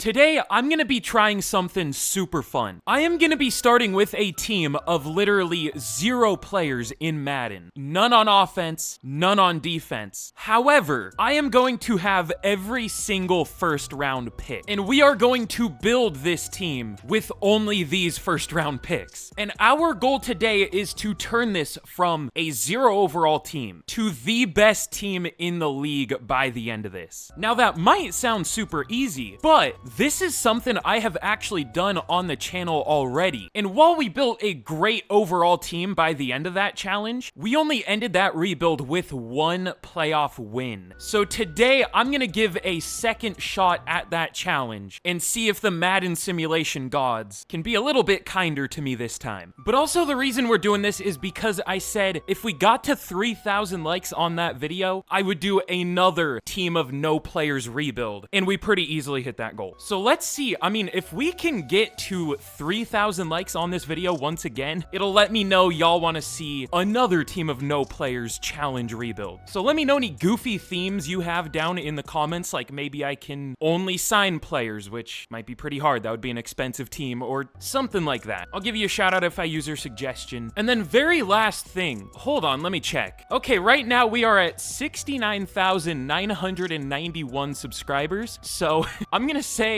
Today, I'm gonna be trying something super fun. I am gonna be starting with a team of literally 0 players in Madden. None on offense, none on defense. However, I am going to have every single first round pick. And we are going to build this team with only these first round picks. And our goal today is to turn this from a 0 overall team to the best team in the league by the end of this. Now that might sound super easy, but this is something I have actually done on the channel already. And while we built a great overall team by the end of that challenge, we only ended that rebuild with 1 playoff win. So today I'm gonna give a second shot at that challenge and see if the Madden simulation gods can be a little bit kinder to me this time. But also the reason we're doing this is because I said if we got to 3,000 likes on that video, I would do another team of no players rebuild. And we pretty easily hit that goal. So let's see. I mean, if we can get to 3,000 likes on this video once again, it'll let me know y'all want to see another team of no players challenge rebuild. So let me know any goofy themes you have down in the comments, like maybe I can only sign players, which might be pretty hard. That would be an expensive team or something like that. I'll give you a shout out if I use your suggestion. And then very last thing, hold on, let me check. Okay, right now we are at 69,991 subscribers. So I'm gonna say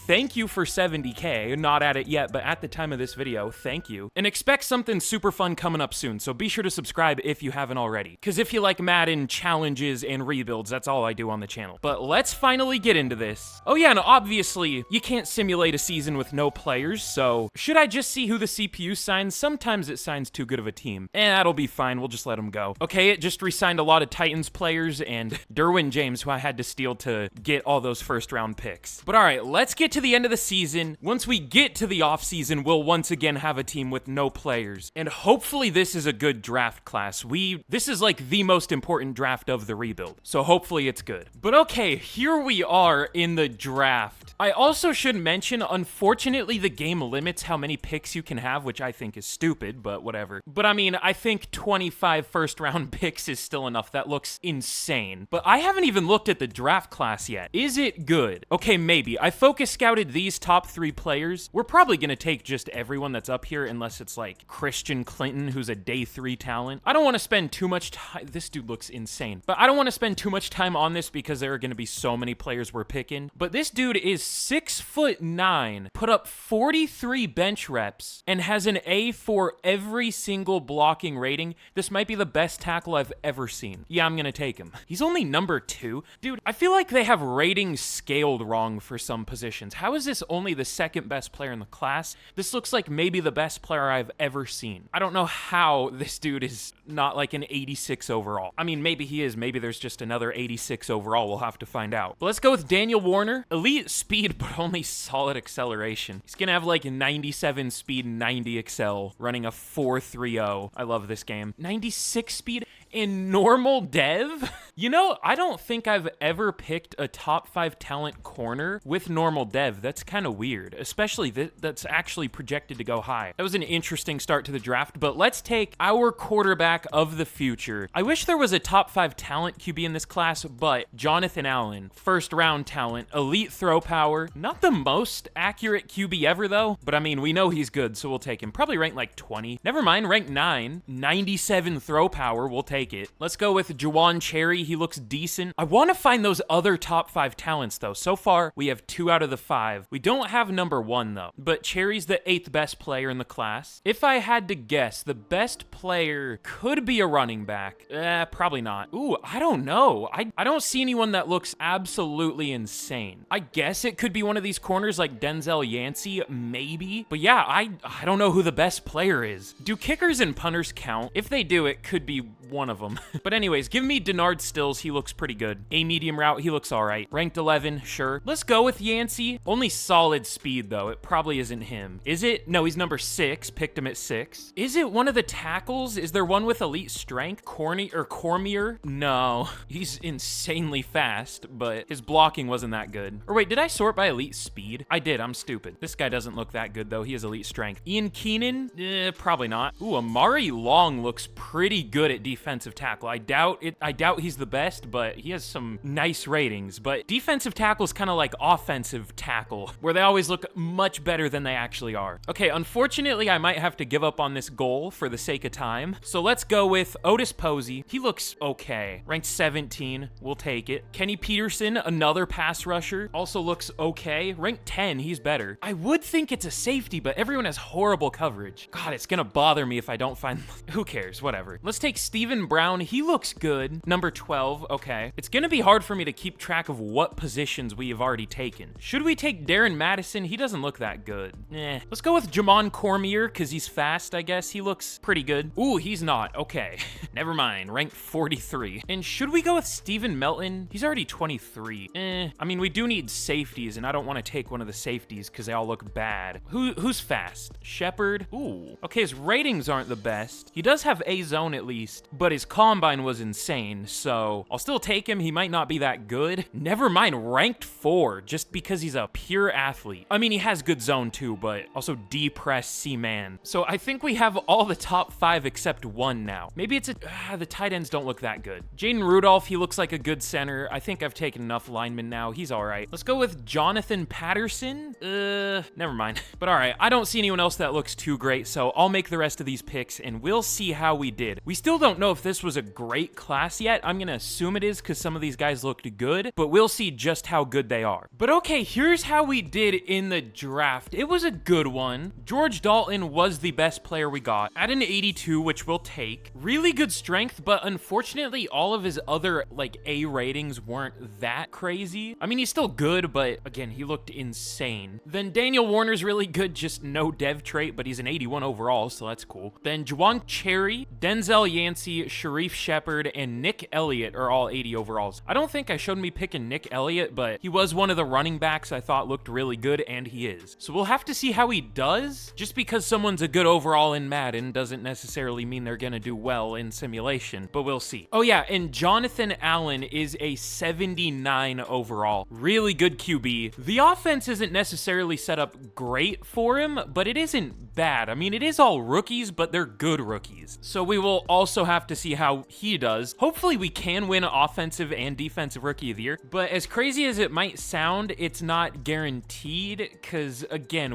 thank you for 70K, not at it yet, but at the time of this video, thank you. And expect something super fun coming up soon, so be sure to subscribe if you haven't already. Because if you like Madden challenges and rebuilds, that's all I do on the channel. But let's finally get into this. Oh yeah, and obviously, you can't simulate a season with no players, so should I just see who the CPU signs? Sometimes it signs too good of a team. That'll be fine, we'll just let them go. Okay, it just re-signed a lot of Titans players and Derwin James, who I had to steal to get all those first round picks. But alright, let's get to the end of the season. Once we get to the off season, we'll once again have a team with no players. And hopefully this is a good draft class. This is like the most important draft of the rebuild. So hopefully it's good. But okay, here we are in the draft. I also should mention, unfortunately, the game limits how many picks you can have, which I think is stupid, but whatever. But I mean, I think 25 first round picks is still enough. That looks insane. But I haven't even looked at the draft class yet. Is it good? Okay, maybe. I focus scouted these top 3 players. We're probably gonna take just everyone that's up here unless it's like Christian Clinton, who's a day 3 talent. I don't want to spend too much time. This dude looks insane. But I don't want to spend too much time on this because there are gonna be so many players we're picking. But this dude is 6'9", put up 43 bench reps, and has an A for every single blocking rating. This might be the best tackle I've ever seen. Yeah, I'm gonna take him. He's only number 2. Dude, I feel like they have ratings scaled wrong for some positions. How is this only the second best player in the class? This looks like maybe the best player I've ever seen. I don't know how this dude is not like an 86 overall. I mean, maybe he is. Maybe there's just another 86 overall. We'll have to find out. But let's go with Daniel Warner. Elite speed, but only solid acceleration. He's gonna have like 97 speed, 90 excel, running a 4.30. I love this game. 96 speed in normal dev? You know, I don't think I've ever picked a top 5 talent corner with normal dev. That's kind of weird, especially that's actually projected to go high. That was an interesting start to the draft, but let's take our quarterback of the future. I wish there was a top 5 talent QB in this class, but Jonathan Allen, first round talent, elite throw power, not the most accurate QB ever though, but I mean, we know he's good, so we'll take him. Probably ranked like 20. Never mind, ranked 9. 97 throw power, we'll take it. Let's go with Juwan Cherry. He looks decent. I want to find those other top 5 talents though. So far, we have 2 out of the 5. We don't have number 1 though, but Cherry's the 8th best player in the class. If I had to guess, the best player could be a running back. Probably not. Ooh, I don't know. I don't see anyone that looks absolutely insane. I guess it could be one of these corners like Denzel Yancey, maybe. But yeah, I don't know who the best player is. Do kickers and punters count? If they do, it could be one of them. But anyways, give me Denard Stills. He looks pretty good. A medium route, he looks all right. Ranked 11, sure. Let's go with Yancey. Only solid speed though. It probably isn't him. Is it? No, he's number 6. Picked him at 6. Is it one of the tackles? Is there one with elite strength? Cormier? No. He's insanely fast, but his blocking wasn't that good. Or wait, did I sort by elite speed? I did. I'm stupid. This guy doesn't look that good though. He has elite strength. Ian Keenan? Probably not. Ooh, Amari Long looks pretty good at defense. defensive tackle. I doubt he's the best, but he has some nice ratings. But defensive tackle is kind of like offensive tackle, where they always look much better than they actually are. Okay, unfortunately, I might have to give up on this goal for the sake of time. So let's go with Otis Posey. He looks okay. Ranked 17. We'll take it. Kenny Peterson, another pass rusher, also looks okay. Ranked 10. He's better. I would think it's a safety, but everyone has horrible coverage. God, it's gonna bother me if I don't find... Who cares? Whatever. Let's take Stephen Brown. He looks good. Number 12. Okay. It's gonna be hard for me to keep track of what positions we have already taken. Should we take Darren Madison? He doesn't look that good. Let's go with Jamon Cormier, because he's fast, I guess. He looks pretty good. Ooh, he's not. Okay. Never mind. Ranked 43. And should we go with Steven Melton? He's already 23. I mean, we do need safeties, and I don't want to take one of the safeties because they all look bad. Who's fast? Shepard? Ooh. Okay, his ratings aren't the best. He does have A zone at least, but his combine was insane, so I'll still take him. He might not be that good. Never mind, ranked 4, just because he's a pure athlete. I mean, he has good zone too, but also D-press C-man. So I think we have all the top 5 except one now. Maybe it's the tight ends don't look that good. Jaden Rudolph, he looks like a good center. I think I've taken enough linemen now. He's all right. Let's go with Jonathan Patterson. Never mind. But all right, I don't see anyone else that looks too great, so I'll make the rest of these picks and we'll see how we did. We still don't know if this was a great class yet. I'm gonna assume it is because some of these guys looked good, but we'll see just how good they are. But okay, here's how we did in the draft. It was a good one. George Dalton was the best player we got at an 82, which we'll take. Really good strength, but unfortunately, all of his other like A ratings weren't that crazy. I mean, he's still good, but again, he looked insane. Then Daniel Warner's really good, just no dev trait, but he's an 81 overall, so that's cool. Then Juwan Cherry, Denzel Yancey, Sharif Shepard, and Nick Elliott are all 80 overalls. I don't think I showed me picking Nick Elliott, but he was one of the running backs I thought looked really good, and he is. So we'll have to see how he does. Just because someone's a good overall in Madden doesn't necessarily mean they're gonna do well in simulation, but we'll see. Oh yeah, and Jonathan Allen is a 79 overall. Really good QB. The offense isn't necessarily set up great for him, but it isn't bad. I mean, it is all rookies, but they're good rookies. So we will also have to see how he does. Hopefully we can win offensive and defensive rookie of the year, but as crazy as it might sound, it's not guaranteed because again,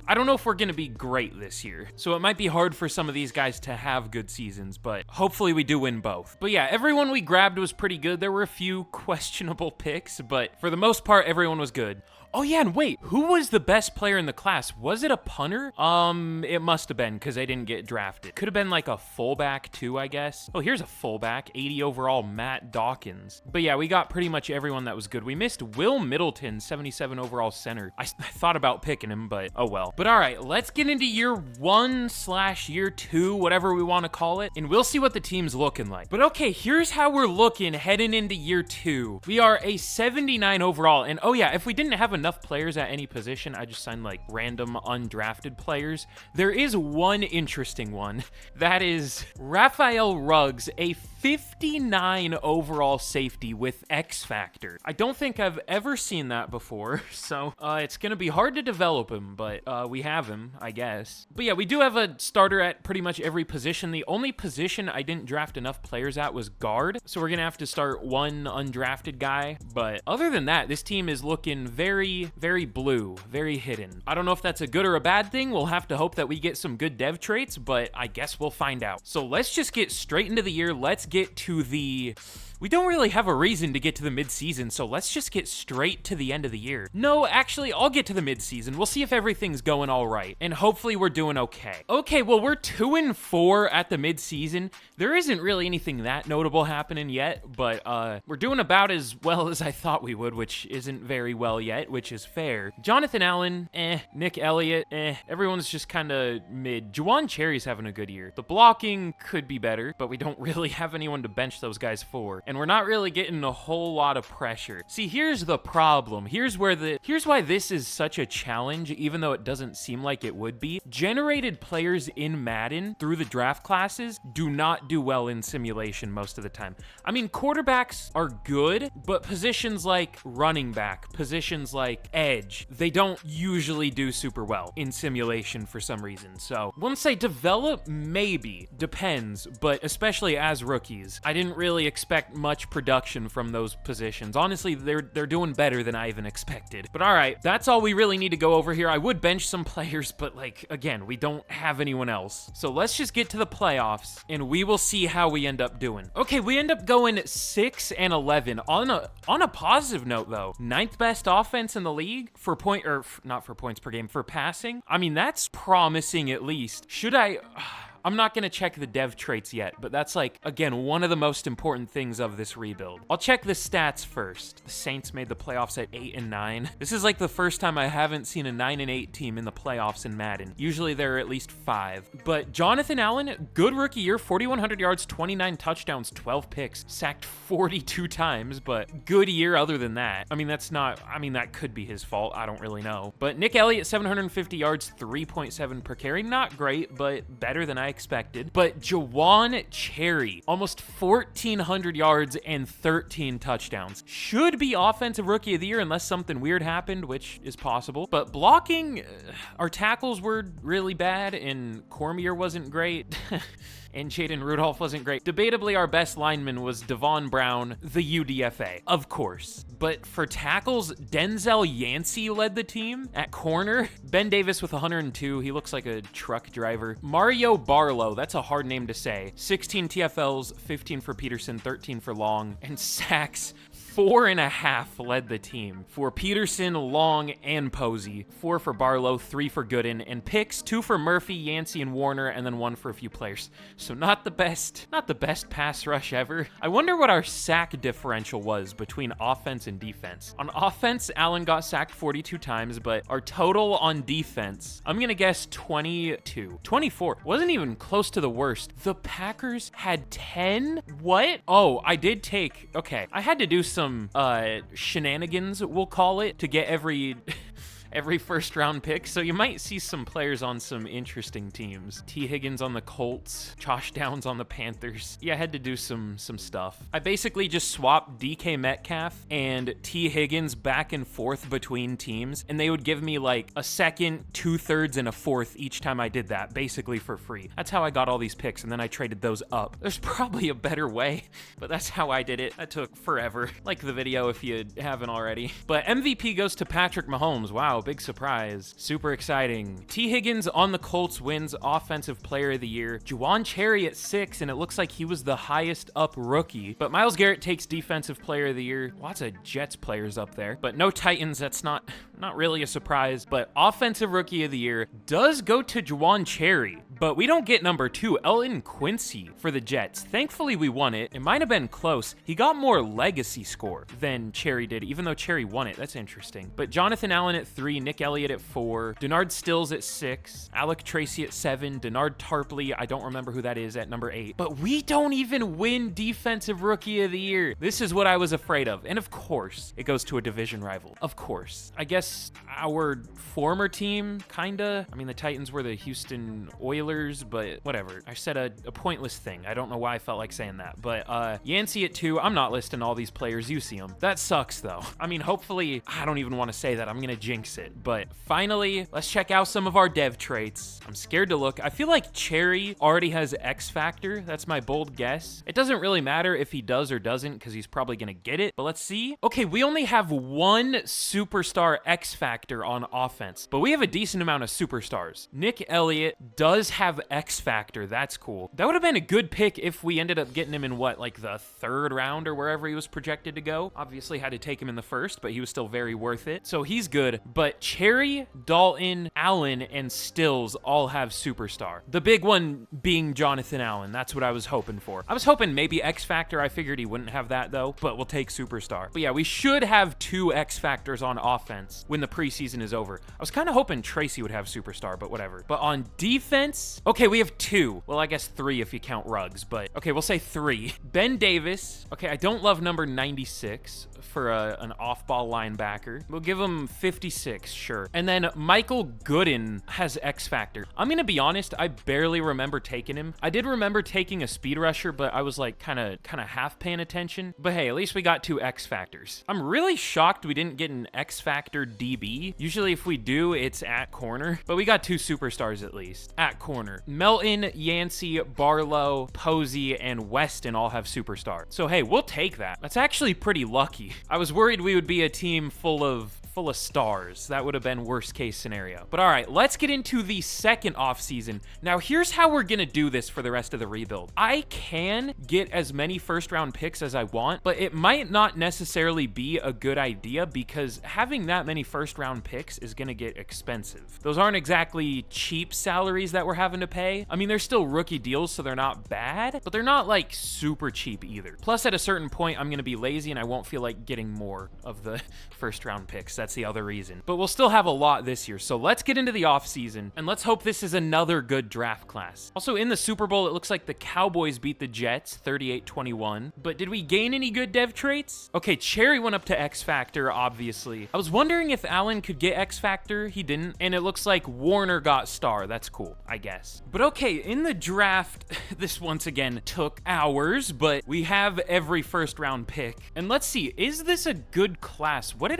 I don't know if we're gonna be great this year. So it might be hard for some of these guys to have good seasons, but hopefully we do win both. But yeah, everyone we grabbed was pretty good. There were a few questionable picks, but for the most part, everyone was good. Oh yeah, and wait, who was the best player in the class? Was it a punter? It must have been because they didn't get drafted. Could have been like a fullback too, I guess. Oh, here's a fullback, 80 overall, Matt Dawkins. But yeah, we got pretty much everyone that was good. We missed Will Middleton, 77 overall center. I thought about picking him, but oh well. But all right, let's get into year 1/year 2, whatever we want to call it, and we'll see what the team's looking like. But okay, here's how we're looking heading into year 2. We are a 79 overall, and oh yeah, if we didn't have enough players at any position, I just signed like random undrafted players. There is one interesting one. That is Raphael Ruggs, a 59 overall safety with X Factor. I don't think I've ever seen that before, so it's gonna be hard to develop him, but we have him, I guess. But yeah, we do have a starter at pretty much every position. The only position I didn't draft enough players at was guard, so we're gonna have to start one undrafted guy. But other than that, this team is looking very, very blue, very hidden. I don't know if that's a good or a bad thing. We'll have to hope that we get some good dev traits, but I guess we'll find out. So let's just get straight into the year. Let's get to the... We don't really have a reason to get to the mid-season, so let's just get straight to the end of the year. No, actually, I'll get to the mid-season. We'll see if everything's going all right, and hopefully we're doing okay. Okay, well, we're 2-4 at the mid-season. There isn't really anything that notable happening yet, but we're doing about as well as I thought we would, which isn't very well yet, which is fair. Jonathan Allen, Nick Elliott, everyone's just kind of mid. Juwan Cherry's having a good year. The blocking could be better, but we don't really have anyone to bench those guys for. and we're not really getting a whole lot of pressure. See, here's the problem. Here's why this is such a challenge, even though it doesn't seem like it would be. Generated players in Madden through the draft classes do not do well in simulation most of the time. I mean, quarterbacks are good, but positions like running back, positions like edge, they don't usually do super well in simulation for some reason. So once they develop, maybe, depends, but especially as rookies, I didn't really expect much production from those positions. Honestly, they're doing better than I even expected. But all right, that's all we really need to go over here. I would bench some players, but like, again, we don't have anyone else. So let's just get to the playoffs and we will see how we end up doing. Okay, we end up going 6-11. On a positive note though, 9th best offense in the league for not for points per game, for passing. I mean, that's promising at least. I'm not going to check the dev traits yet, but that's like, again, one of the most important things of this rebuild. I'll check the stats first. The Saints made the playoffs at 8-9. This is like the first time I haven't seen a 9-8 team in the playoffs in Madden. Usually there are at least 5. But Jonathan Allen, good rookie year, 4,100 yards, 29 touchdowns, 12 picks, sacked 42 times, but good year other than that. I mean, that could be his fault. I don't really know. But Nick Elliott, 750 yards, 3.7 per carry. Not great, but better than I expected. But Jawan Cherry, almost 1,400 yards and 13 touchdowns. Should be offensive rookie of the year unless something weird happened, which is possible. But blocking, our tackles were really bad and Cormier wasn't great. And Jaden Rudolph wasn't great. Debatably, our best lineman was Devon Brown, the UDFA, of course. But for tackles, Denzel Yancey led the team. At corner, Ben Davis with 102. He looks like a truck driver. Mario Barlow, that's a hard name to say. 16 TFLs, 15 for Peterson, 13 for Long, and sacks 4.5 led the team for Peterson, Long, and Posey. 4 for Barlow, 3 for Gooden, and picks 2 for Murphy, Yancey, and Warner, and then 1 for a few players. So not the best pass rush ever. I wonder what our sack differential was between offense and defense. On offense, Allen got sacked 42 times, but our total on defense, I'm gonna guess 22. 24. Wasn't even close to the worst. The Packers had 10? What? Oh, I did take, okay. I had to do some shenanigans, we'll call it, to get every first round pick, so you might see some players on some interesting teams. T. Higgins on the Colts, Josh Downs on the Panthers. Yeah, I had to do some stuff. I basically just swapped DK Metcalf and T. Higgins back and forth between teams, and they would give me like a second, 2/3, and a fourth each time I did that, basically for free. That's how I got all these picks, and then I traded those up. There's probably a better way, but that's how I did it. That took forever. Like the video if you haven't already. But MVP goes to Patrick Mahomes. Wow, big surprise. Super exciting. T. Higgins on the Colts wins Offensive Player of the Year. Jawan Cherry at 6, and it looks like he was the highest up rookie. But Myles Garrett takes Defensive Player of the Year. Lots of Jets players up there, but no Titans. That's not really a surprise. But Offensive Rookie of the Year does go to Jawan Cherry, but we don't get number 2, Elton Quincy for the Jets. Thankfully, we won it. It might have been close. He got more legacy score than Cherry did, even though Cherry won it. That's interesting. But Jonathan Allen at 3, Nick Elliott at 4, Denard Stills at 6, Alec Tracy at 7, Denard Tarpley, I don't remember who that is, at number 8. But we don't even win Defensive Rookie of the Year. This is what I was afraid of. And of course, it goes to a division rival. Of course. I guess our former team, kinda. I mean, the Titans were the Houston Oilers, but whatever. I said a pointless thing. I don't know why I felt like saying that. But Yancey at 2, I'm not listing all these players. You see them. That sucks, though. I mean, hopefully, I don't even want to say that. I'm gonna jinx it. But finally, let's check out some of our dev traits. I'm scared to look. I feel like Cherry already has X Factor. That's my bold guess. It doesn't really matter if he does or doesn't, because he's probably gonna get it. But let's see. Okay, we only have 1 superstar X Factor on offense, but we have a decent amount of superstars. Nick Elliott does have X Factor. That's cool. That would have been a good pick if we ended up getting him in what, like the 3rd round or wherever he was projected to go. Obviously had to take him in the 1st, but he was still very worth it. So he's good. But but Cherry, Dalton, Allen, and Stills all have Superstar. The big one being Jonathan Allen. That's what I was hoping for. I was hoping maybe X Factor. I figured he wouldn't have that though, but we'll take Superstar. But yeah, we should have 2 X Factors on offense when the preseason is over. I was kind of hoping Tracy would have Superstar, but whatever. But on defense, okay, we have 2. Well, I guess 3 if you count Ruggs, but okay, we'll say 3. Ben Davis. Okay, I don't love number 96 for an off-ball linebacker. We'll give him 56, sure. And then Michael Gooden has X Factor. I'm gonna be honest, I barely remember taking him. I did remember taking a speed rusher, but I was like kind of half paying attention. But hey, at least we got 2 X Factors. I'm really shocked we didn't get an X Factor DB. Usually if we do, it's at corner, but we got 2 superstars at least. At corner, Melton, Yancey, Barlow, Posey, and Weston all have superstar. So hey, we'll take that. That's actually pretty lucky. I was worried we would be a team full of stars. That would have been worst case scenario. But all right, let's get into the second offseason. Now, here's how we're gonna do this for the rest of the rebuild. I can get as many first round picks as I want, but it might not necessarily be a good idea because having that many first round picks is gonna get expensive. Those aren't exactly cheap salaries that we're having to pay. I mean, they're still rookie deals, so they're not bad, but they're not like super cheap either. Plus, at a certain point, I'm gonna be lazy and I won't feel like getting more of the first round picks. That's the other reason. But we'll still have a lot this year. So let's get into the offseason and let's hope this is another good draft class. Also, in the Super Bowl, it looks like the Cowboys beat the Jets 38-21. But did we gain any good dev traits? Okay, Cherry went up to X Factor, obviously. I was wondering if Allen could get X Factor. He didn't. And it looks like Warner got star. That's cool, I guess. But okay, in the draft, this once again took hours, but we have every first round pick. And let's see, is this a good class? What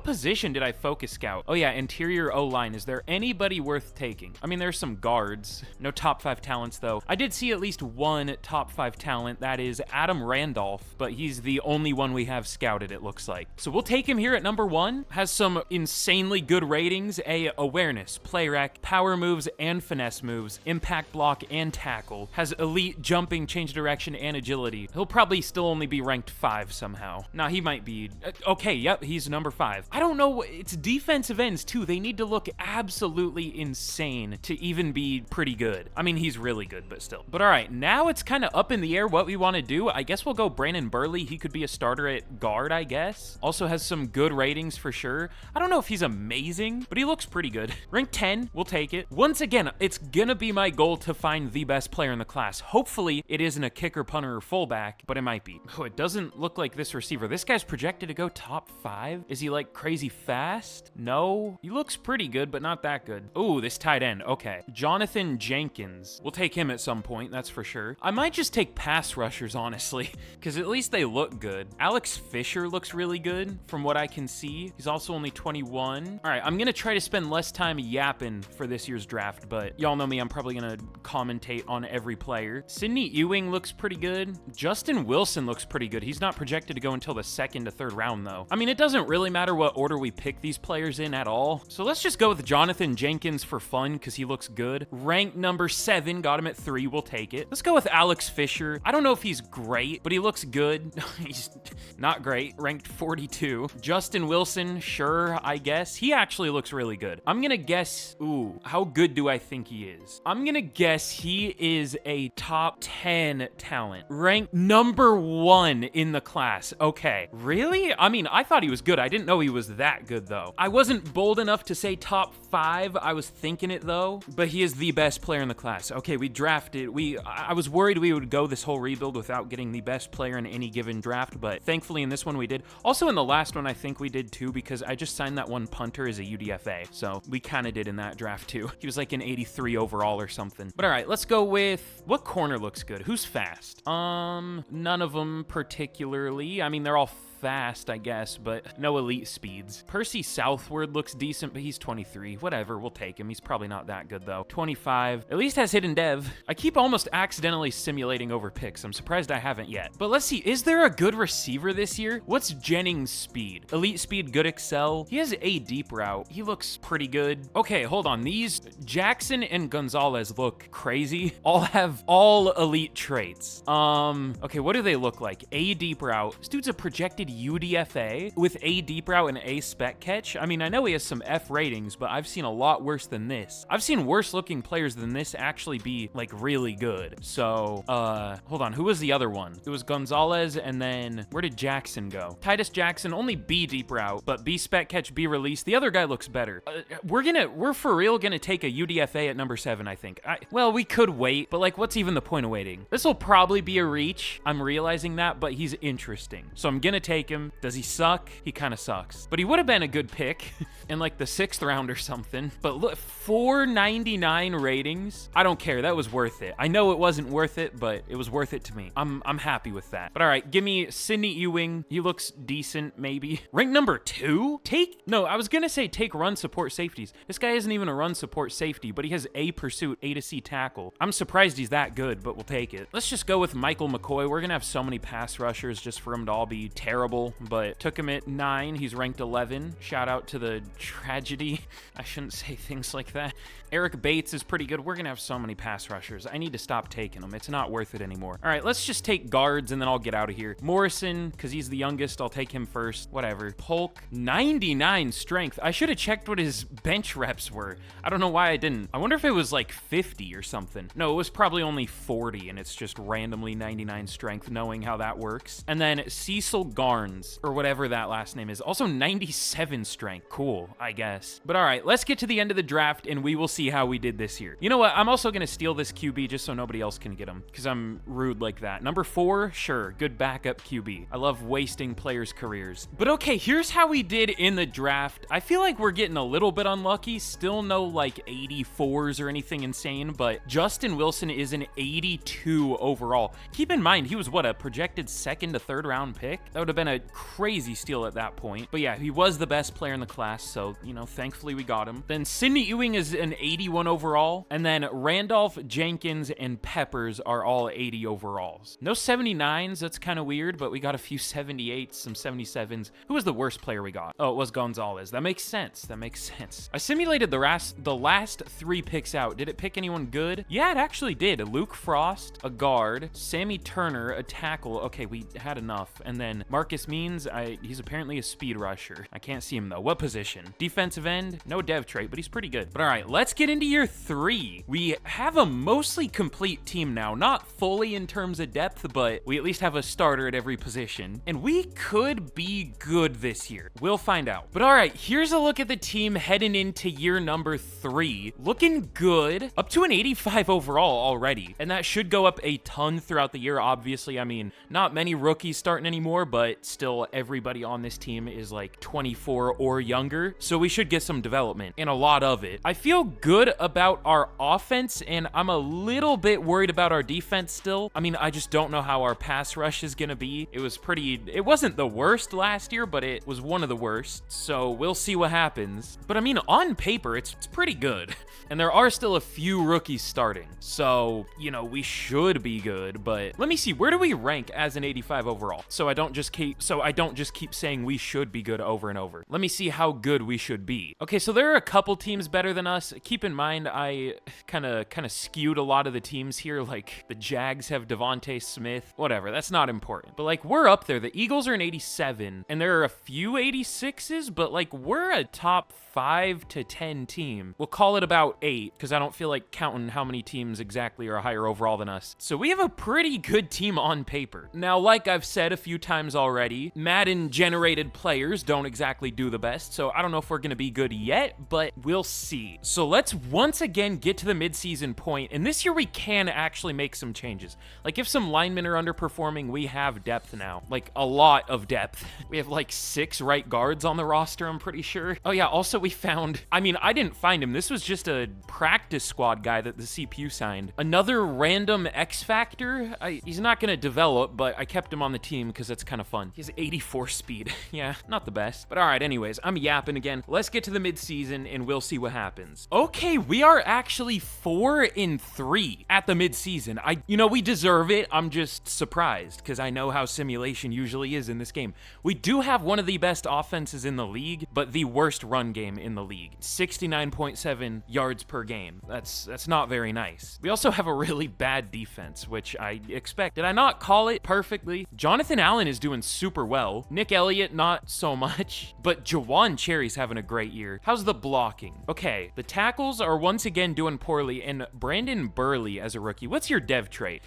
position did I focus scout? Oh yeah, interior O-line. Is there anybody worth taking? I mean, there's some guards. No top 5 talents though. I did see at least one top 5 talent. That is Adam Randolph, but he's the only one we have scouted, it looks like. So we'll take him here at number 1. Has some insanely good ratings. Awareness, play rec, power moves, and finesse moves, impact block, and tackle. Has elite jumping, change direction, and agility. He'll probably still only be ranked 5 somehow. Nah, he might be. Okay, yep, he's number 5. I don't know, it's defensive ends too. They need to look absolutely insane to even be pretty good. I mean, he's really good, but still. But all right, now it's kind of up in the air what we want to do. I guess we'll go Brandon Burley. He could be a starter at guard, I guess. Also has some good ratings for sure. I don't know if he's amazing, but he looks pretty good. Rank 10, we'll take it. Once again, it's gonna be my goal to find the best player in the class. Hopefully it isn't a kicker, punter, or fullback, but it might be. Oh, it doesn't look like this receiver. This guy's projected to go top 5. Is he like crazy fast? No. He looks pretty good, but not that good. Ooh, this tight end. Okay. Jonathan Jenkins. We'll take him at some point, that's for sure. I might just take pass rushers, honestly, because at least they look good. Alex Fisher looks really good from what I can see. He's also only 21. All right, I'm gonna try to spend less time yapping for this year's draft, but y'all know me, I'm probably gonna commentate on every player. Sidney Ewing looks pretty good. Justin Wilson looks pretty good. He's not projected to go until the 2nd to 3rd round, though. I mean, it doesn't really matter what order we pick these players in at all. So let's just go with Jonathan Jenkins for fun because he looks good. Rank number 7, got him at 3, we'll take it. Let's go with Alex Fisher. I don't know if he's great, but he looks good. He's not great, ranked 42. Justin Wilson, sure, I guess. He actually looks really good. I'm gonna guess, ooh, how good do I think he is? I'm gonna guess he is a top 10 talent. Ranked number 1 in the class. Okay, really? I mean, I thought he was good. I didn't know he was that good though. I wasn't bold enough to say top 5. I was thinking it though, but he is the best player in the class. Okay, we drafted. I was worried we would go this whole rebuild without getting the best player in any given draft, but thankfully in this one we did. Also in the last one I think we did too because I just signed that one punter as a UDFA, so we kind of did in that draft too. He was like an 83 overall or something. But all right, let's go with what corner looks good. Who's fast? None of them particularly. I mean, they're all fast, I guess, but no elite speeds. Percy Southward looks decent, but he's 23. Whatever, we'll take him. He's probably not that good, though. 25. At least has hidden dev. I keep almost accidentally simulating over picks. I'm surprised I haven't yet. But let's see, is there a good receiver this year? What's Jennings' speed? Elite speed, good excel. He has a deep route. He looks pretty good. Okay, hold on. These Jackson and Gonzalez look crazy. All have all elite traits. Okay, what do they look like? A deep route. This dude's a projected UDFA with A deep route and A spec catch. I mean, I know he has some F ratings, but I've seen a lot worse than this. I've seen worse looking players than this actually be like really good. So, hold on. Who was the other one? It was Gonzalez, and then where did Jackson go? Titus Jackson, only B deep route, but B spec catch, B release. The other guy looks better. We're for real gonna take a UDFA at number 7, I think. Well, we could wait, but like, what's even the point of waiting? This will probably be a reach. I'm realizing that, but he's interesting. So I'm gonna take him. Does he suck? He kind of sucks. But he would have been a good pick in like the 6th round or something. But look, 499 ratings. I don't care. That was worth it. I know it wasn't worth it, but it was worth it to me. I'm happy with that. But all right, give me Sidney Ewing. He looks decent, maybe. Rank number 2? No, I was gonna say take run support safeties. This guy isn't even a run support safety, but he has A pursuit, A to C tackle. I'm surprised he's that good, but we'll take it. Let's just go with Michael McCoy. We're gonna have so many pass rushers just for him to all be terrible, but took him at 9. He's ranked 11. Shout out to the tragedy. I shouldn't say things like that. Eric Bates is pretty good. We're gonna have so many pass rushers. I need to stop taking them. It's not worth it anymore. All right, let's just take guards and then I'll get out of here. Morrison, because he's the youngest, I'll take him first. Whatever. Polk, 99 strength. I should have checked what his bench reps were. I don't know why I didn't. I wonder if it was like 50 or something. No, it was probably only 40, and it's just randomly 99 strength, knowing how that works. And then Cecil Garnes, or whatever that last name is, also 97 strength. Cool, I guess. But all right, let's get to the end of the draft, and we will see how we did this year. You know what? I'm also going to steal this QB just so nobody else can get him, because I'm rude like that. Number 4, sure, good backup QB. I love wasting players' careers. But okay, here's how we did in the draft. I feel like we're getting a little bit unlucky. Still no like 84s or anything insane, but Justin Wilson is an 82 overall. Keep in mind, he was what, a projected 2nd to 3rd round pick? That would have been a crazy steal at that point. But yeah, he was the best player in the class, so, you know, thankfully we got him. Then Sidney Ewing is an 81 overall, and then Randolph, Jenkins, and Peppers are all 80 overalls. No 79s, that's kind of weird, but we got a few 78s, some 77s. Who was the worst player we got? Oh, it was Gonzalez. That makes sense. That makes sense. I simulated the last 3 picks out. Did it pick anyone good? Yeah, it actually did. Luke Frost, a guard, Sammy Turner, a tackle. Okay, we had enough. And then Marcus Means, he's apparently a speed rusher. I can't see him though. What position? Defensive end? No dev trait, but he's pretty good. But all right, let's get into year 3. We have a mostly complete team now. Not fully in terms of depth, but we at least have a starter at every position. And we could be good this year. We'll find out. But all right, here's a look at the team heading into year number 3. Looking good. Up to an 85 overall already. And that should go up a ton throughout the year, obviously. I mean, not many rookies starting anymore, but still everybody on this team is like 24 or younger. So we should get some development, and a lot of it. I feel good about our offense, and I'm a little bit worried about our defense still. I mean, I just don't know how our pass rush is gonna be. It wasn't the worst last year, but it was one of the worst. So we'll see what happens. But I mean, on paper, it's pretty good. And there are still a few rookies starting. So, you know, we should be good, but let me see, where do we rank as an 85 overall? So I don't just keep saying we should be good over and over. Let me see how good we should be. Okay, so there are a couple teams better than us. Keep in mind, I kind of skewed a lot of the teams here. Like the Jags have Devontae Smith, whatever, that's not important. But like, we're up there. The Eagles are an 87, and there are a few 86s, but like, we're a top 5 to 10 team. We'll call it about 8, because I don't feel like counting how many teams exactly are higher overall than us. So we have a pretty good team on paper. Now, like I've said a few times already, Madden-generated players don't exactly do the best, so I don't know if we're going to be good yet, but we'll see. So let's once again get to the midseason point, and this year we can actually make some changes. Like, if some linemen are underperforming, we have depth now. Like, a lot of depth. We have like 6 right guards on the roster, I'm pretty sure. Oh yeah, also we found, I mean, I didn't find him. This was just a practice squad guy that the CPU signed. Another random X Factor. He's not going to develop, but I kept him on the team because that's kind of fun. He has 84 speed. Yeah, not the best. But all right, anyways, I'm yapping again. Let's get to the midseason and we'll see what happens. Okay, we are actually 4-3 at the midseason. You know, we deserve it. I'm just surprised because I know how simulation usually is in this game. We do have one of the best offenses in the league, but the worst run game in the league. 69.7 yards per game. That's not very nice. We also have a really bad defense, which I expect. Did I not call it perfectly? Jonathan Allen is doing super well. Nick Elliott, not so much. But Jawan Cherry's having a great year. How's the blocking? Okay, the tackles are once again doing poorly, and Brandon Burley as a rookie. What's your dev trait?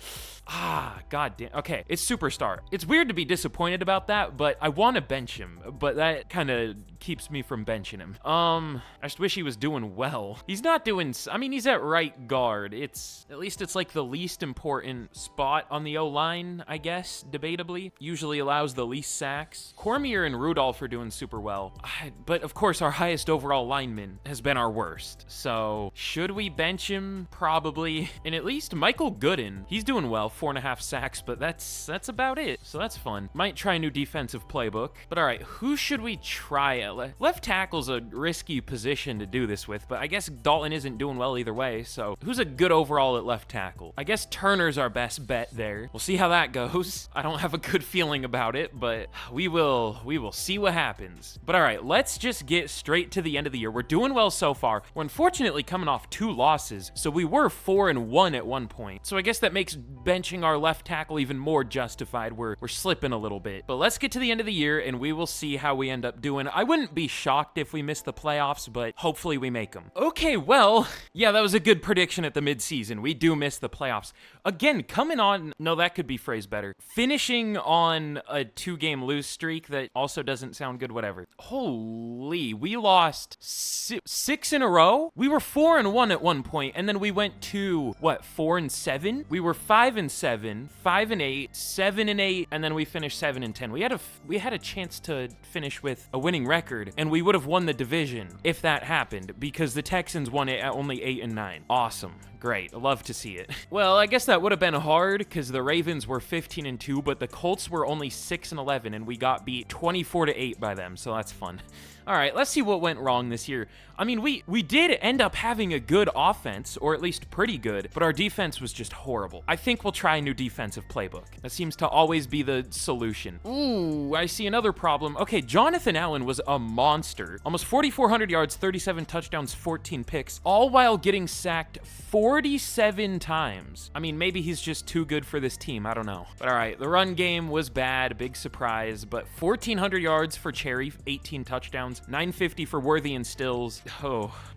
God damn. Okay, it's superstar. It's weird to be disappointed about that, but I want to bench him, but that kind of keeps me from benching him. I just wish he was doing well. He's not doing, I mean, he's at right guard. At least it's like the least important spot on the O-line, I guess, debatably. Usually allows the least sacks. Cormier and Rudolph are doing super well. But of course, our highest overall lineman has been our worst. So should we bench him? Probably. And at least Michael Gooden, he's doing well. 4.5 sacks, but that's about it. So that's fun. Might try a new defensive playbook. But all right, who should we try at left tackle's a risky position to do this with, but I guess Dalton isn't doing well either way. So who's a good overall at left tackle? I guess Turner's our best bet there. We'll see how that goes. I don't have a good feeling about it, but we will see what happens. But all right, let's just get straight to the end of the year. We're doing well so far. We're unfortunately coming off 2 losses, so we were 4-1 at one point. So I guess that makes benching our left tackle even more justified. We're slipping a little bit. But let's get to the end of the year and we will see how we end up doing. I wouldn't be shocked if we miss the playoffs, but hopefully we make them. Okay, well, yeah, that was a good prediction at the midseason. We do miss the playoffs. Again, coming on, no, that could be phrased better. Finishing on a 2-game lose streak that also doesn't sound good, whatever. Holy, we lost 6 in a row? We were 4-1 at one point, and then we went to, what, 4-7? We were 5-7, 5-8, 7-8, and then we finished 7-10. We had a chance to finish with a winning record, and we would have won the division if that happened, because the Texans won it at only 8-9. Awesome. Great. I love to see it. Well, I guess that would have been hard because the Ravens were 15-2, but the Colts were only 6-11, and we got beat 24-8 by them, so that's fun. All right, let's see what went wrong this year. I mean, we did end up having a good offense, or at least pretty good, but our defense was just horrible. I think we'll try a new defensive playbook. That seems to always be the solution. Ooh, I see another problem. Okay, Jonathan Allen was a monster. Almost 4,400 yards, 37 touchdowns, 14 picks, all while getting sacked 47 times. I mean, maybe he's just too good for this team. I don't know. But all right, the run game was bad, big surprise, but 1,400 yards for Cherry, 18 touchdowns, 950 for Worthy and Stills.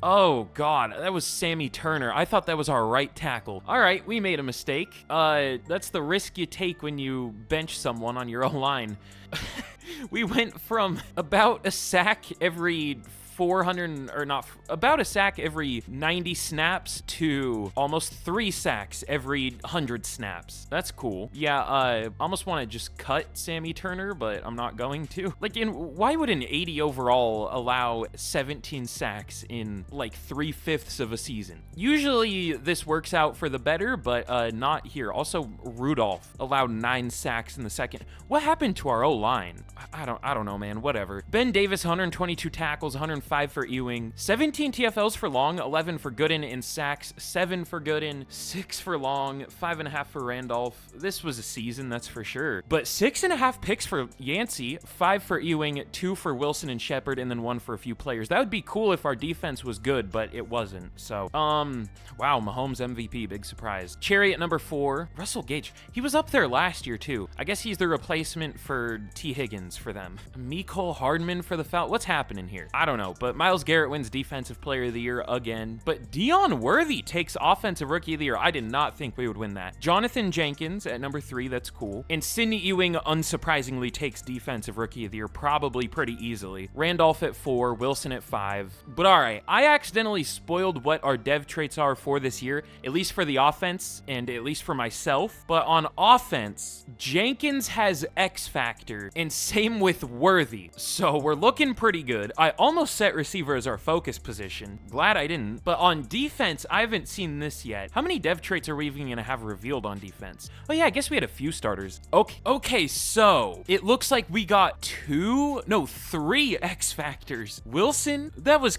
Oh God, that was Sammy Turner. I thought that was our right tackle. All right, we made a mistake. That's the risk you take when you bench someone on your own line. We went from about a sack every 90 snaps to almost 3 sacks every 100 snaps. That's cool. Yeah, I almost want to just cut Sammy Turner, but I'm not going to. Like, why would an 80 overall allow 17 sacks in like 3/5 of a season? Usually this works out for the better, but not here. Also, Rudolph allowed 9 sacks in the second. What happened to our O-line? I don't know, man. Whatever. Ben Davis, 122 tackles, 105 for Ewing, 17 TFLs for Long, 11 for Gooden in sacks, 7 for Gooden, 6 for Long, 5.5 for Randolph. This was a season, that's for sure. But 6.5 picks for Yancey, 5 for Ewing, 2 for Wilson and Shepard, and then 1 for a few players. That would be cool if our defense was good, but it wasn't. So, wow, Mahomes MVP, big surprise. Cherry at number 4. Russell Gage, he was up there last year too. I guess he's the replacement for T. Higgins for them. Mecole Hardman for the Falcons. What's happening here? I don't know, but Myles Garrett wins Defensive Player of the Year again. But Dion Worthy takes Offensive Rookie of the Year. I did not think we would win that. Jonathan Jenkins at number 3, that's cool. And Sidney Ewing, unsurprisingly, takes Defensive Rookie of the Year probably pretty easily. Randolph at 4, Wilson at 5. But all right, I accidentally spoiled what our dev traits are for this year, at least for the offense and at least for myself. But on offense, Jenkins has X Factor and same with Worthy. So we're looking pretty good. I almost set receiver as our focus position. Glad I didn't. But on defense, I haven't seen this yet. How many dev traits are we even gonna have revealed on defense? Oh yeah, I guess we had a few starters. Okay, so it looks like we got 3 X Factors. Wilson, that was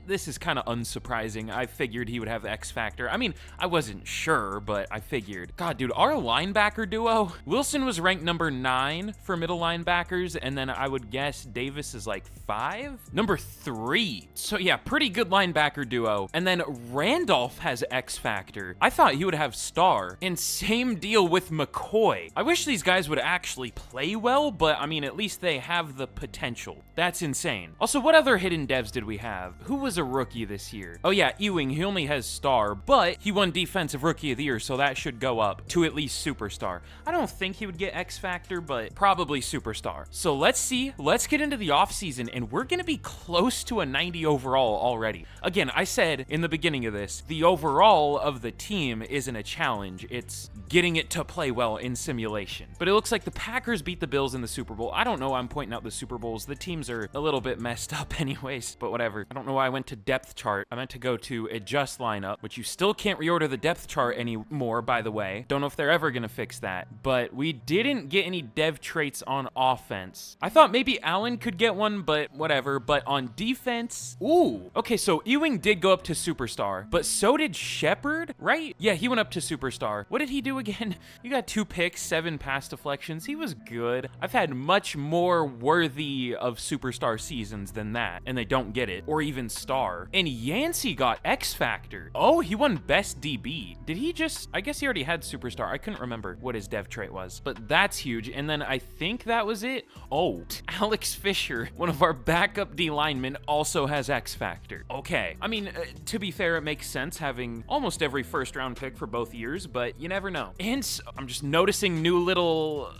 this is kind of unsurprising. I figured he would have X Factor. I mean, I wasn't sure, but I figured. God, dude, our linebacker duo, Wilson was ranked number 9 for middle linebackers, and then I would guess Davis is like 5? Number 4-3. So yeah, pretty good linebacker duo. And then Randolph has X Factor. I thought he would have star. And same deal with McCoy. I wish these guys would actually play well, but I mean, at least they have the potential. That's insane. Also, what other hidden devs did we have? Who was a rookie this year? Oh yeah, Ewing, he only has star, but he won Defensive Rookie of the Year, so that should go up to at least Superstar. I don't think he would get X Factor, but probably Superstar. So let's see. Let's get into the offseason, and we're gonna be close to a 90 overall already. Again, I said in the beginning of this, the overall of the team isn't a challenge. It's getting it to play well in simulation. But it looks like the Packers beat the Bills in the Super Bowl. I don't know why I'm pointing out the Super Bowls. The teams are a little bit messed up anyways, but whatever. I don't know why I went to depth chart. I meant to go to adjust lineup, which you still can't reorder the depth chart anymore, by the way. Don't know if they're ever gonna fix that, but we didn't get any dev traits on offense. I thought maybe Allen could get one, but whatever. But on defense, ooh. Okay, so Ewing did go up to Superstar, but so did Shepard, right? Yeah, he went up to Superstar. What did he do again? You got 2 picks, 7 pass deflections. He was good. I've had much more worthy of Superstar seasons than that, and they don't get it, or even Star. And Yancey got X Factor. Oh, he won Best DB. Did he just, I guess he already had Superstar. I couldn't remember what his dev trait was, but that's huge. And then I think that was it. Oh, Alex Fisher, one of our backup D linemen, also has X Factor. Okay. I mean, to be fair, it makes sense having almost every first round pick for both years, but you never know. And so, I'm just noticing new little